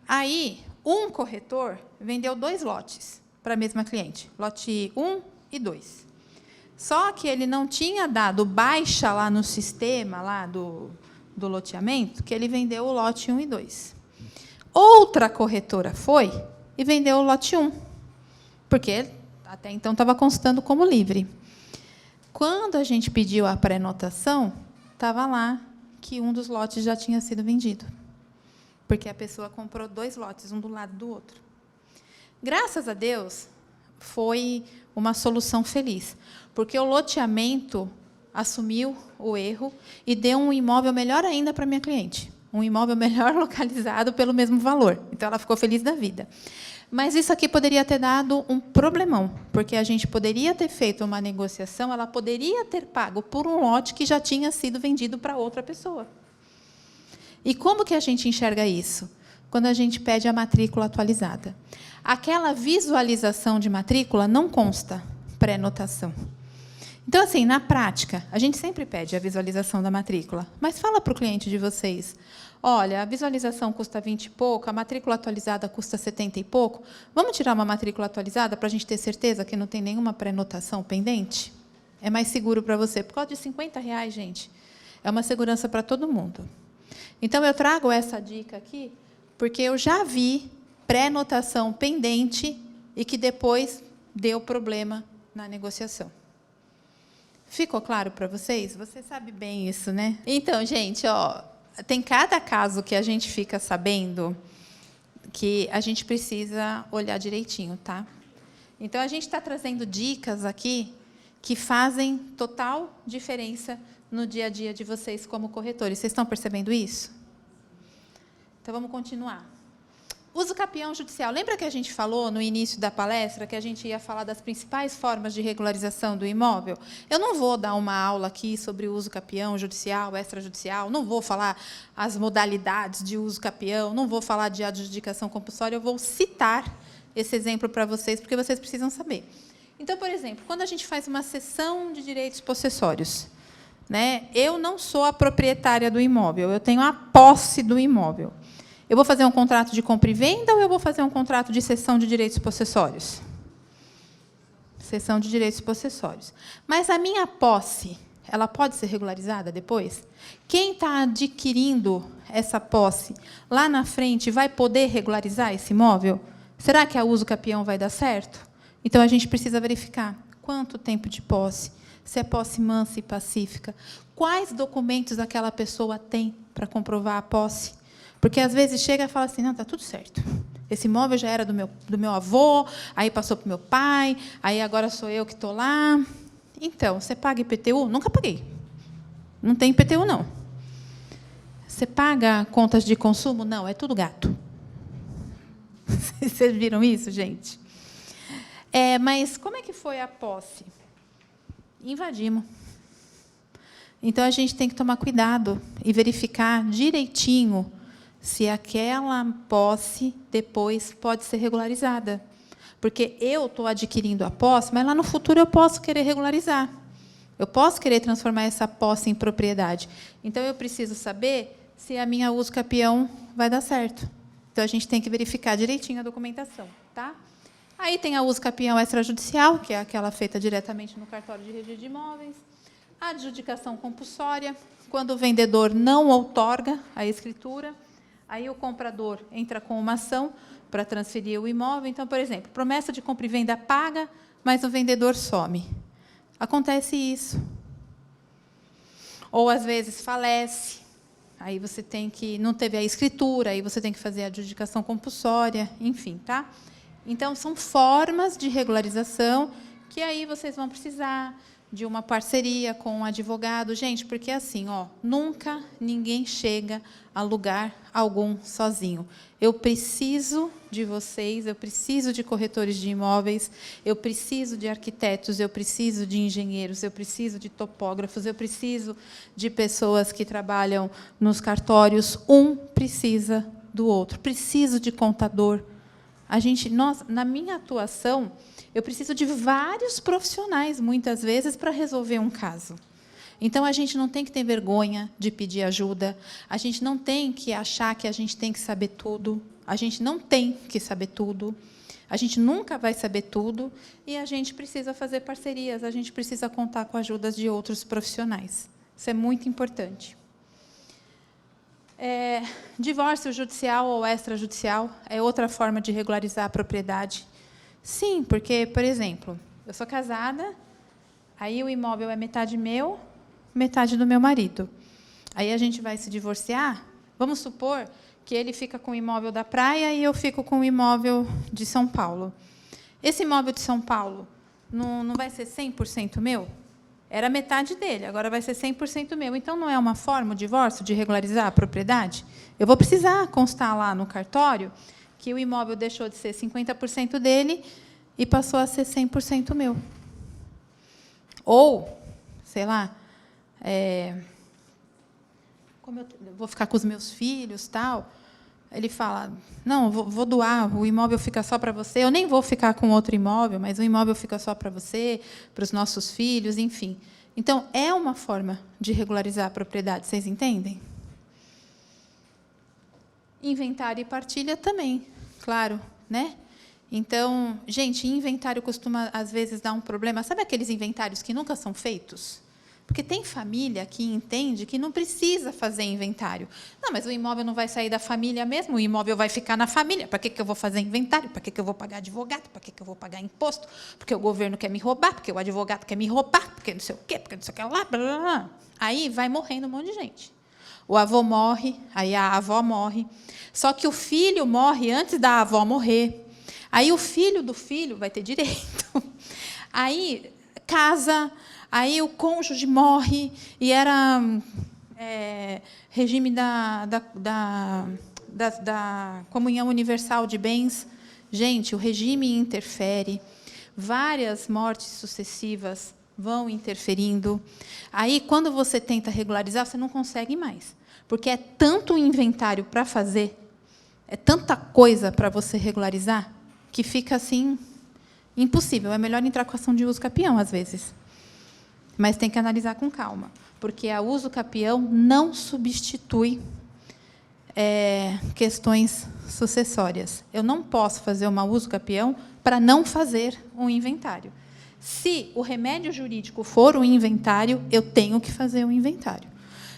Aí, um corretor vendeu 2 lotes para a mesma cliente, lote 1 e 2. Só que ele não tinha dado baixa lá no sistema lá do loteamento, que ele vendeu o lote 1 e 2. Outra corretora foi e vendeu o lote 1, porque até então estava constando como livre. Quando a gente pediu a pré-notação, estava lá que um dos lotes já tinha sido vendido, porque a pessoa comprou 2 lotes, um do lado do outro. Graças a Deus, foi uma solução feliz, porque o loteamento assumiu o erro e deu um imóvel melhor ainda para a minha cliente, um imóvel melhor localizado pelo mesmo valor. Então, ela ficou feliz da vida. Mas isso aqui poderia ter dado um problemão, porque a gente poderia ter feito uma negociação, ela poderia ter pago por um lote que já tinha sido vendido para outra pessoa. E como que a gente enxerga isso? Quando a gente pede a matrícula atualizada. Aquela visualização de matrícula não consta pré-notação. Então, assim, na prática, a gente sempre pede a visualização da matrícula, mas fala para o cliente de vocês, olha, a visualização custa 20 e pouco, a matrícula atualizada custa 70 e pouco, vamos tirar uma matrícula atualizada para a gente ter certeza que não tem nenhuma pré-notação pendente? É mais seguro para você. Por causa de R$50, gente, é uma segurança para todo mundo. Então, eu trago essa dica aqui, porque eu já vi pré-notação pendente e que depois deu problema na negociação. Ficou claro para vocês? Você sabe bem isso, né? Então, gente, ó, tem cada caso que a gente fica sabendo que a gente precisa olhar direitinho, tá? Então, a gente está trazendo dicas aqui que fazem total diferença no dia a dia de vocês como corretores. Vocês estão percebendo isso? Então, vamos continuar. Uso capião judicial. Lembra que a gente falou no início da palestra que a gente ia falar das principais formas de regularização do imóvel? Eu não vou dar uma aula aqui sobre o uso capião judicial, extrajudicial, não vou falar as modalidades de uso capião, não vou falar de adjudicação compulsória, eu vou citar esse exemplo para vocês, porque vocês precisam saber. Então, por exemplo, quando a gente faz uma cessão de direitos possessórios, né, eu não sou a proprietária do imóvel, eu tenho a posse do imóvel. Eu vou fazer um contrato de compra e venda ou eu vou fazer um contrato de cessão de direitos possessórios? Cessão de direitos possessórios. Mas a minha posse, ela pode ser regularizada depois? Quem está adquirindo essa posse lá na frente vai poder regularizar esse imóvel? Será que a uso capião vai dar certo? Então, a gente precisa verificar quanto tempo de posse, se é posse mansa e pacífica, quais documentos aquela pessoa tem para comprovar a posse. Porque, às vezes, chega e fala assim, não, está tudo certo. Esse imóvel já era do meu avô, aí passou para o meu pai, aí agora sou eu que estou lá. Então, você paga IPTU? Nunca paguei. Não tem IPTU, não. Você paga contas de consumo? Não, é tudo gato. Vocês viram isso, gente? Mas como é que foi a posse? Invadimos. Então, a gente tem que tomar cuidado e verificar direitinho se aquela posse depois pode ser regularizada. Porque eu estou adquirindo a posse, mas lá no futuro eu posso querer regularizar. Eu posso querer transformar essa posse em propriedade. Então, eu preciso saber se a minha uso capião vai dar certo. Então, a gente tem que verificar direitinho a documentação. Tá? Aí tem a uso capião extrajudicial, que é aquela feita diretamente no cartório de registro de imóveis. A adjudicação compulsória, quando o vendedor não outorga a escritura. Aí o comprador entra com uma ação para transferir o imóvel. Então, por exemplo, promessa de compra e venda paga, mas o vendedor some. Acontece isso. Ou, às vezes, falece. Aí você tem que... Não teve a escritura, aí você tem que fazer a adjudicação compulsória, enfim, tá? Então, são formas de regularização que aí vocês vão precisar de uma parceria com um advogado. Gente, porque assim, nunca ninguém chega a lugar algum sozinho. Eu preciso de vocês, eu preciso de corretores de imóveis, eu preciso de arquitetos, eu preciso de engenheiros, eu preciso de topógrafos, eu preciso de pessoas que trabalham nos cartórios. Um precisa do outro. Preciso de contador. Na minha atuação, eu preciso de vários profissionais, muitas vezes, para resolver um caso. Então, a gente não tem que ter vergonha de pedir ajuda, a gente não tem que achar que a gente tem que saber tudo, a gente não tem que saber tudo, a gente nunca vai saber tudo, e a gente precisa fazer parcerias, a gente precisa contar com a ajuda de outros profissionais. Isso é muito importante. Divórcio judicial ou extrajudicial é outra forma de regularizar a propriedade. Sim, porque, por exemplo, eu sou casada, aí o imóvel é metade meu, metade do meu marido. Aí a gente vai se divorciar, vamos supor que ele fica com o imóvel da praia e eu fico com o imóvel de São Paulo. Esse imóvel de São Paulo não vai ser 100% meu? Era metade dele, agora vai ser 100% meu. Então, não é uma forma, o divórcio, de regularizar a propriedade? Eu vou precisar constar lá no cartório que o imóvel deixou de ser 50% dele e passou a ser 100% meu. Ou, sei lá, como eu vou ficar com os meus filhos, tal, ele fala, não, vou doar, o imóvel fica só para você, eu nem vou ficar com outro imóvel, mas o imóvel fica só para você, para os nossos filhos, enfim. Então, é uma forma de regularizar a propriedade, vocês entendem? Inventário e partilha também, claro, né? Então, gente, inventário costuma, às vezes, dar um problema. Sabe aqueles inventários que nunca são feitos? Porque tem família que entende que não precisa fazer inventário. Não, mas o imóvel não vai sair da família mesmo, o imóvel vai ficar na família. Para que eu vou fazer inventário? Para que eu vou pagar advogado? Para que eu vou pagar imposto? Porque o governo quer me roubar, porque o advogado quer me roubar, porque não sei o quê, porque não sei o que lá, blá, blá, blá. Aí vai morrendo um monte de gente. O avô morre, aí a avó morre. Só que o filho morre antes da avó morrer. Aí o filho do filho vai ter direito. Aí casa... Aí o cônjuge morre, e era regime da comunhão universal de bens. Gente, o regime interfere, várias mortes sucessivas vão interferindo. Aí, quando você tenta regularizar, você não consegue mais, porque é tanto inventário para fazer, é tanta coisa para você regularizar, que fica assim impossível. É melhor entrar com ação de uso capião, às vezes. Mas tem que analisar com calma, porque a uso capião não substitui questões sucessórias. Eu não posso fazer uma uso capião para não fazer um inventário. Se o remédio jurídico for o inventário, eu tenho que fazer um inventário.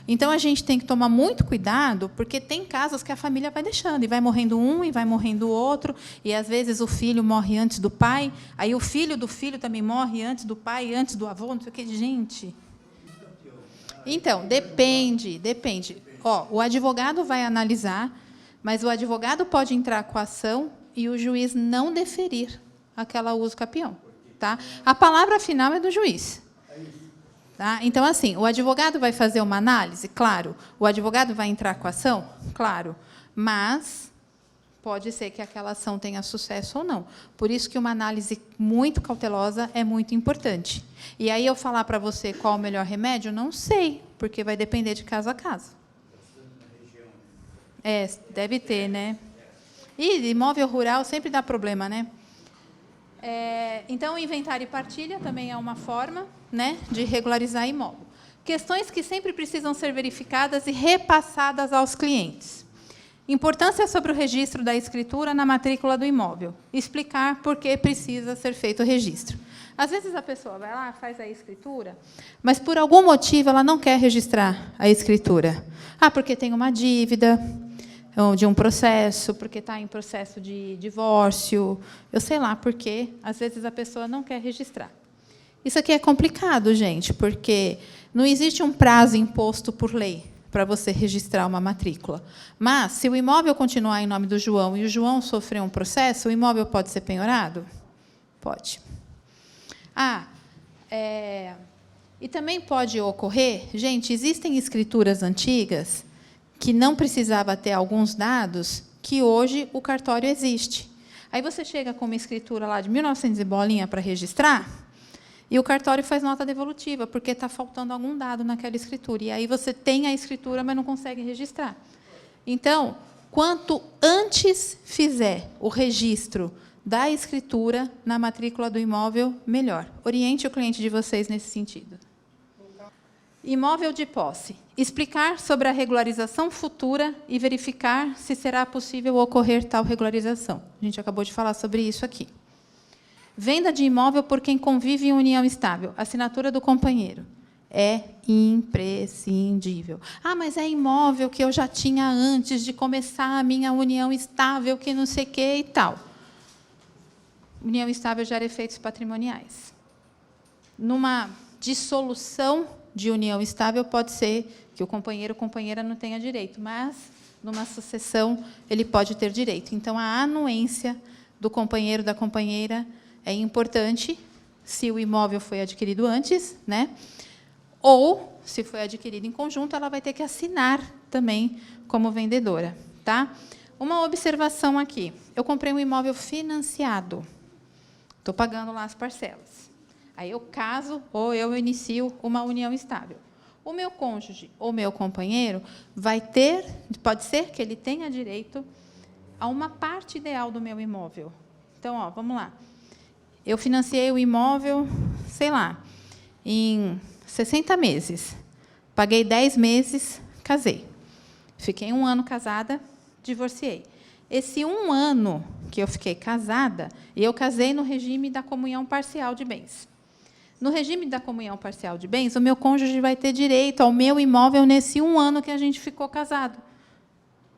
Então, a gente tem que tomar muito cuidado, porque tem casos que a família vai deixando, e vai morrendo um, e vai morrendo o outro, e, às vezes, o filho morre antes do pai, aí o filho do filho também morre antes do pai, antes do avô, não sei o quê. Gente... Então, depende. O advogado vai analisar, mas o advogado pode entrar com a ação e o juiz não deferir aquela uso capião. Tá? A palavra final é do juiz. Tá? Então, assim, o advogado vai fazer uma análise? Claro. O advogado vai entrar com a ação? Claro. Mas pode ser que aquela ação tenha sucesso ou não. Por isso que uma análise muito cautelosa é muito importante. E aí, eu falar para você qual o melhor remédio? Não sei, porque vai depender de caso a caso. Deve ter, né? E imóvel rural sempre dá problema, né? Então, inventário e partilha também é uma forma, né, de regularizar imóvel. Questões que sempre precisam ser verificadas e repassadas aos clientes. Importância sobre o registro da escritura na matrícula do imóvel. Explicar por que precisa ser feito o registro. Às vezes, a pessoa vai lá, faz a escritura, mas, por algum motivo, ela não quer registrar a escritura. Porque tem uma dívida, de um processo, porque está em processo de divórcio, eu sei lá por quê, às vezes a pessoa não quer registrar. Isso aqui é complicado, gente, porque não existe um prazo imposto por lei para você registrar uma matrícula. Mas, se o imóvel continuar em nome do João e o João sofrer um processo, o imóvel pode ser penhorado? Pode. E também pode ocorrer, gente, existem escrituras antigas que não precisava ter alguns dados que hoje o cartório existe. Aí você chega com uma escritura lá de 1900 e bolinha para registrar, e o cartório faz nota devolutiva, porque está faltando algum dado naquela escritura. E aí você tem a escritura, mas não consegue registrar. Então, quanto antes fizer o registro da escritura na matrícula do imóvel, melhor. Oriente o cliente de vocês nesse sentido. Imóvel de posse. Explicar sobre a regularização futura e verificar se será possível ocorrer tal regularização. A gente acabou de falar sobre isso aqui. Venda de imóvel por quem convive em união estável. Assinatura do companheiro. É imprescindível. Mas é imóvel que eu já tinha antes de começar a minha união estável, que não sei o quê e tal. União estável gera efeitos patrimoniais. Numa dissolução de união estável, pode ser que o companheiro ou companheira não tenha direito, mas, numa sucessão, ele pode ter direito. Então, a anuência do companheiro ou da companheira é importante, se o imóvel foi adquirido antes, né? Ou, se foi adquirido em conjunto, ela vai ter que assinar também como vendedora. Tá? Uma observação aqui. Eu comprei um imóvel financiado. Estou pagando lá as parcelas. Aí eu caso ou eu inicio uma união estável. O meu cônjuge ou meu companheiro pode ser que ele tenha direito a uma parte ideal do meu imóvel. Então, vamos lá. Eu financiei o imóvel, sei lá, em 60 meses. Paguei 10 meses, casei. Fiquei 1 ano casada, divorciei. Esse 1 ano que eu fiquei casada, eu casei no regime da comunhão parcial de bens. No regime da comunhão parcial de bens, o meu cônjuge vai ter direito ao meu imóvel nesse 1 ano que a gente ficou casado,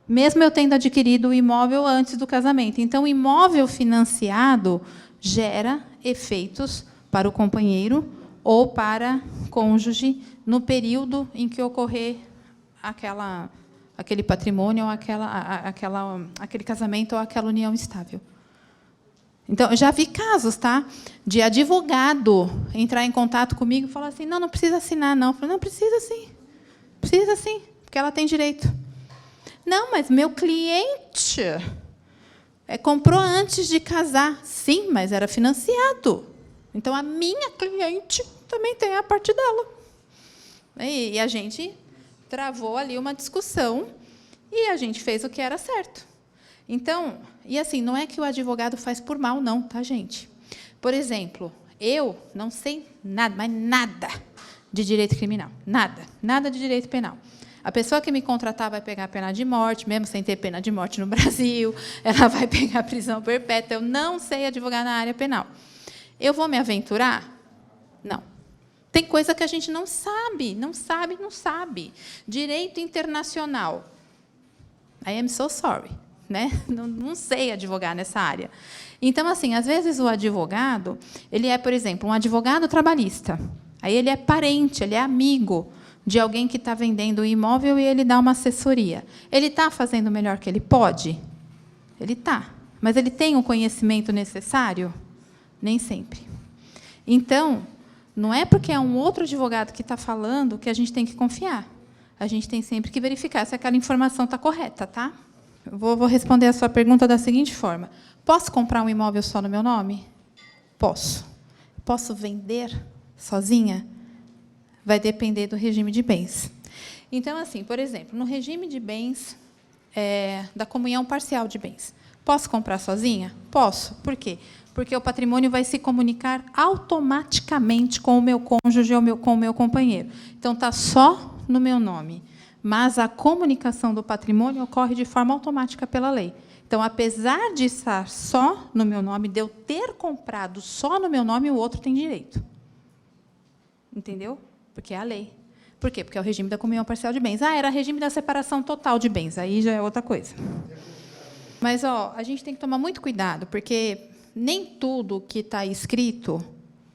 mesmo eu tendo adquirido o imóvel antes do casamento. Então, o imóvel financiado gera efeitos para o companheiro ou para o cônjuge no período em que ocorrer aquele patrimônio, ou aquele casamento ou aquela união estável. Então, eu já vi casos, tá, de advogado entrar em contato comigo e falar assim, não precisa assinar, não. Eu falei, não, precisa sim, porque ela tem direito. Não, mas meu cliente comprou antes de casar. Sim, mas era financiado. Então, a minha cliente também tem a parte dela. E a gente travou ali uma discussão e a gente fez o que era certo. Então, e assim, não é que o advogado faz por mal, não, tá, gente? Por exemplo, eu não sei nada, mas nada de direito criminal. Nada de direito penal. A pessoa que me contratar vai pegar a pena de morte, mesmo sem ter pena de morte no Brasil, ela vai pegar prisão perpétua. Eu não sei advogar na área penal. Eu vou me aventurar? Não. Tem coisa que a gente não sabe. Direito internacional. I am so sorry. Né? Não sei advogar nessa área. Então, assim, às vezes o advogado, ele é, por exemplo, um advogado trabalhista. Aí ele é parente, ele é amigo de alguém que está vendendo o imóvel e ele dá uma assessoria. Ele está fazendo o melhor que ele pode? Ele está. Mas ele tem o conhecimento necessário? Nem sempre. Então, não é porque é um outro advogado que está falando que a gente tem que confiar. A gente tem sempre que verificar se aquela informação está correta, tá? Eu vou responder a sua pergunta da seguinte forma. Posso comprar um imóvel só no meu nome? Posso. Posso vender sozinha? Vai depender do regime de bens. Então, assim, por exemplo, no regime de bens da comunhão parcial de bens, posso comprar sozinha? Posso. Por quê? Porque o patrimônio vai se comunicar automaticamente com o meu cônjuge ou com o meu companheiro. Então, está só no meu nome. Mas a comunicação do patrimônio ocorre de forma automática pela lei. Então, apesar de estar só no meu nome, de eu ter comprado só no meu nome, o outro tem direito. Entendeu? Porque é a lei. Por quê? Porque é o regime da comunhão parcial de bens. Era regime da separação total de bens, aí já é outra coisa. Mas a gente tem que tomar muito cuidado, porque nem tudo que está escrito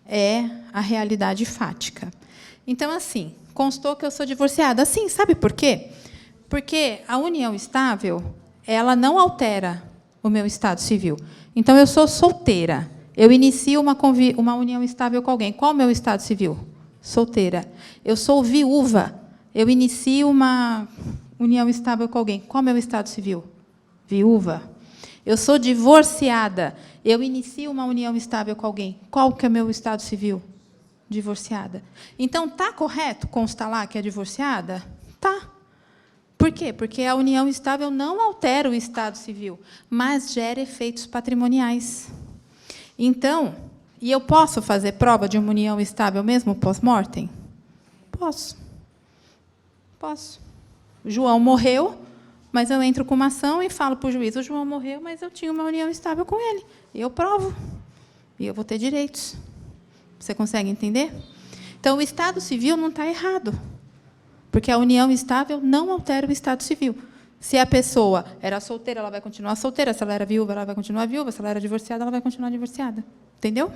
é a realidade fática. Então, assim, constou que eu sou divorciada. Sim, sabe por quê? Porque a união estável, ela não altera o meu estado civil. Então, eu sou solteira. Eu inicio uma união estável com alguém. Qual é o meu estado civil? Solteira. Eu sou viúva. Eu inicio uma união estável com alguém. Qual é o meu estado civil? Viúva. Eu sou divorciada. Eu inicio uma união estável com alguém. Qual que é o meu estado civil? Divorciada. Então, está correto constar lá que é divorciada? Tá. Por quê? Porque a união estável não altera o estado civil, mas gera efeitos patrimoniais. Então, e eu posso fazer prova de uma união estável mesmo pós-mortem? Posso. Posso. O João morreu, mas eu entro com uma ação e falo para o juiz, o João morreu, mas eu tinha uma união estável com ele. E eu provo. E eu vou ter direitos. Você consegue entender? Então, o estado civil não está errado, porque a união estável não altera o estado civil. Se a pessoa era solteira, ela vai continuar solteira. Se ela era viúva, ela vai continuar viúva. Se ela era divorciada, ela vai continuar divorciada. Entendeu?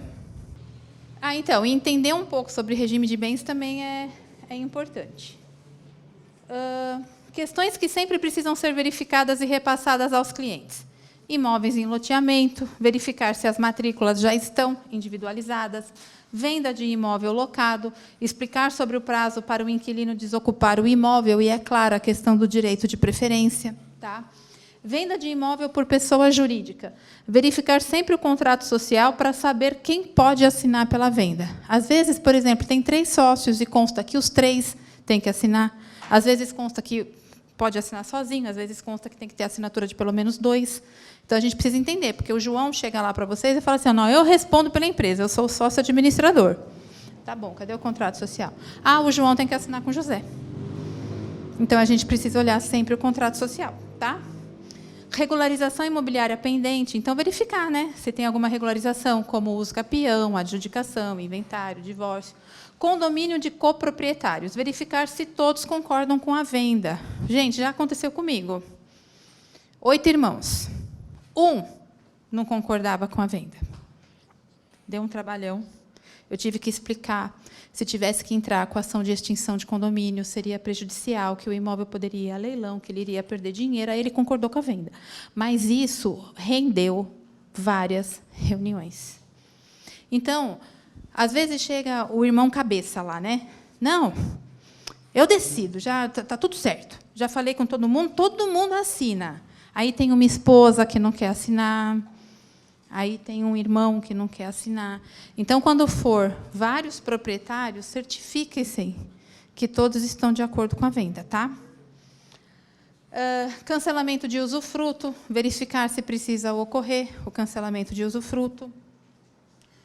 Então, entender um pouco sobre regime de bens também é importante. Questões que sempre precisam ser verificadas e repassadas aos clientes. Imóveis em loteamento, verificar se as matrículas já estão individualizadas, venda de imóvel locado, explicar sobre o prazo para o inquilino desocupar o imóvel e, é claro, a questão do direito de preferência. Tá? Venda de imóvel por pessoa jurídica. Verificar sempre o contrato social para saber quem pode assinar pela venda. Às vezes, por exemplo, tem 3 sócios e consta que os 3 têm que assinar. Às vezes consta que pode assinar sozinho, às vezes consta que tem que ter assinatura de pelo menos 2. Então, a gente precisa entender, porque o João chega lá para vocês e fala assim, não, eu respondo pela empresa, eu sou o sócio administrador. Tá bom, cadê o contrato social? O João tem que assinar com o José. Então, a gente precisa olhar sempre o contrato social. Tá? Regularização imobiliária pendente, então, verificar, né, se tem alguma regularização, como uso capião, adjudicação, inventário, divórcio. Condomínio de coproprietários, verificar se todos concordam com a venda. Gente, já aconteceu comigo. 8 irmãos. 1 não concordava com a venda. Deu um trabalhão. Eu tive que explicar. Se tivesse que entrar com ação de extinção de condomínio, seria prejudicial, que o imóvel poderia ir a leilão, que ele iria perder dinheiro. Aí ele concordou com a venda. Mas isso rendeu várias reuniões. Então, às vezes chega o irmão cabeça lá, né? Não, eu decido, já está tudo certo. Já falei com todo mundo assina. Aí tem uma esposa que não quer assinar, aí tem um irmão que não quer assinar. Então, quando for vários proprietários, certifiquem-se que todos estão de acordo com a venda. Tá? Cancelamento de usufruto, verificar se precisa ocorrer o cancelamento de usufruto.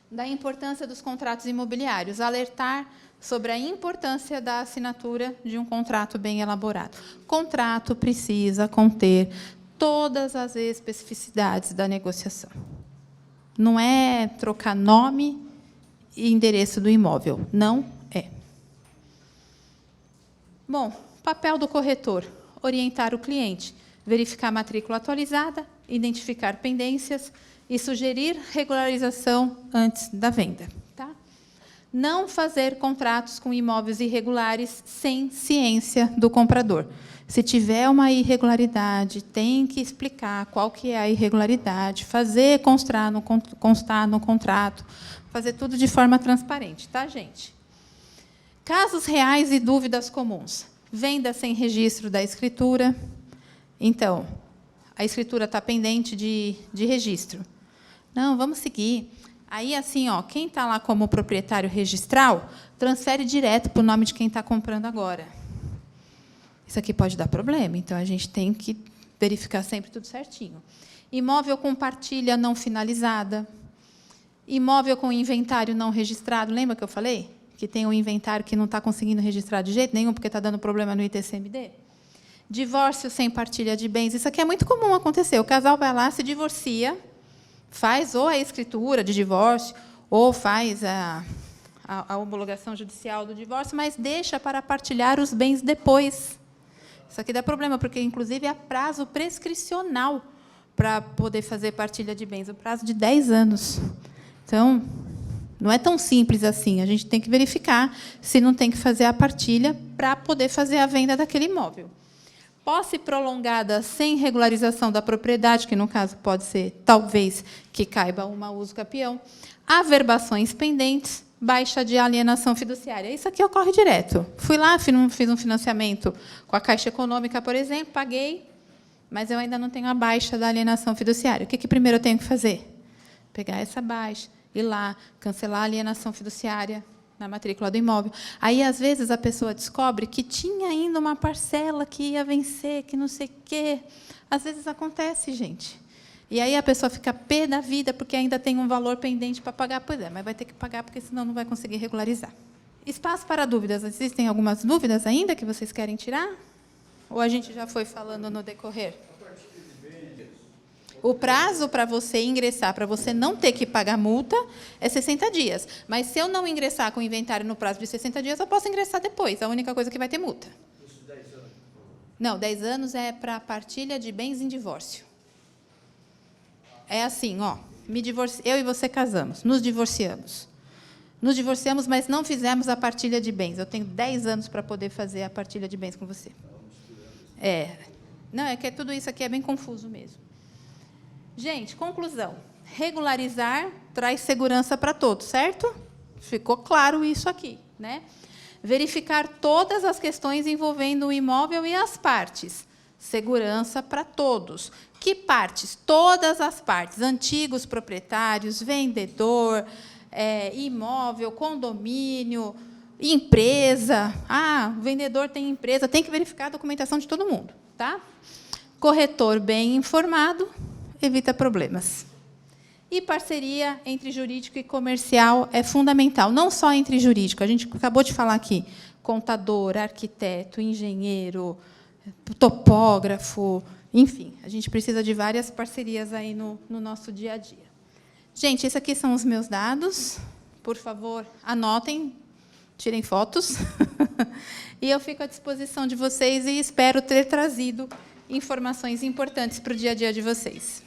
Da importância dos contratos imobiliários, alertar sobre a importância da assinatura de um contrato bem elaborado. Contrato precisa conter todas as especificidades da negociação. Não é trocar nome e endereço do imóvel. Não é. Bom, papel do corretor. Orientar o cliente. Verificar a matrícula atualizada, identificar pendências e sugerir regularização antes da venda. Tá? Não fazer contratos com imóveis irregulares sem ciência do comprador. Se tiver uma irregularidade, tem que explicar qual que é a irregularidade, fazer constar no contrato, fazer tudo de forma transparente. Tá, gente? Casos reais e dúvidas comuns. Venda sem registro da escritura. Então, a escritura está pendente de registro. Não, vamos seguir. Aí, assim, quem está lá como proprietário registral, transfere direto para o nome de quem está comprando agora. Isso aqui pode dar problema, então a gente tem que verificar sempre tudo certinho. Imóvel com partilha não finalizada. Imóvel com inventário não registrado. Lembra que eu falei? Que tem um inventário que não está conseguindo registrar de jeito nenhum, porque está dando problema no ITCMD. Divórcio sem partilha de bens. Isso aqui é muito comum acontecer. O casal vai lá, se divorcia, faz ou a escritura de divórcio, ou faz a a homologação judicial do divórcio, mas deixa para partilhar os bens depois. Isso aqui dá problema, porque, inclusive, há prazo prescricional para poder fazer partilha de bens, o prazo de 10 anos. Então, não é tão simples assim. A gente tem que verificar se não tem que fazer a partilha para poder fazer a venda daquele imóvel. Posse prolongada sem regularização da propriedade, que, no caso, pode ser, talvez, que caiba uma uso capião. Averbações pendentes, baixa de alienação fiduciária. Isso aqui ocorre direto. Fui lá, fiz um financiamento com a Caixa Econômica, por exemplo, paguei, mas eu ainda não tenho a baixa da alienação fiduciária. O que primeiro eu tenho que fazer? Pegar essa baixa, ir lá, cancelar a alienação fiduciária na matrícula do imóvel. Aí, às vezes, a pessoa descobre que tinha ainda uma parcela que ia vencer, que não sei o quê. Às vezes acontece, gente. E aí a pessoa fica pé da vida porque ainda tem um valor pendente para pagar. Pois é, mas vai ter que pagar, porque senão não vai conseguir regularizar. Espaço para dúvidas. Existem algumas dúvidas ainda que vocês querem tirar? Ou a gente já foi falando no decorrer? O prazo para você ingressar, para você não ter que pagar multa, é 60 dias. Mas, se eu não ingressar com o inventário no prazo de 60 dias, eu posso ingressar depois. A única coisa que vai ter multa. Isso 10 anos? Não, 10 anos é para partilha de bens em divórcio. É assim, ó, eu e você casamos, nos divorciamos. Nos divorciamos, mas não fizemos a partilha de bens. Eu tenho 10 anos para poder fazer a partilha de bens com você. Não, é que tudo isso aqui é bem confuso mesmo. Gente, conclusão. Regularizar traz segurança para todos, certo? Ficou claro isso aqui, né? Verificar todas as questões envolvendo o imóvel e as partes. Segurança para todos. Que partes? Todas as partes. Antigos proprietários, vendedor, imóvel, condomínio, empresa. Ah, o vendedor tem empresa. Tem que verificar a documentação de todo mundo. Tá? Corretor bem informado evita problemas. E parceria entre jurídico e comercial é fundamental. Não só entre jurídico. A gente acabou de falar aqui. Contador, arquiteto, engenheiro, topógrafo, enfim, a gente precisa de várias parcerias aí no nosso dia a dia. Gente, esses aqui são os meus dados. Por favor, anotem, tirem fotos. E eu fico à disposição de vocês e espero ter trazido informações importantes para o dia a dia de vocês.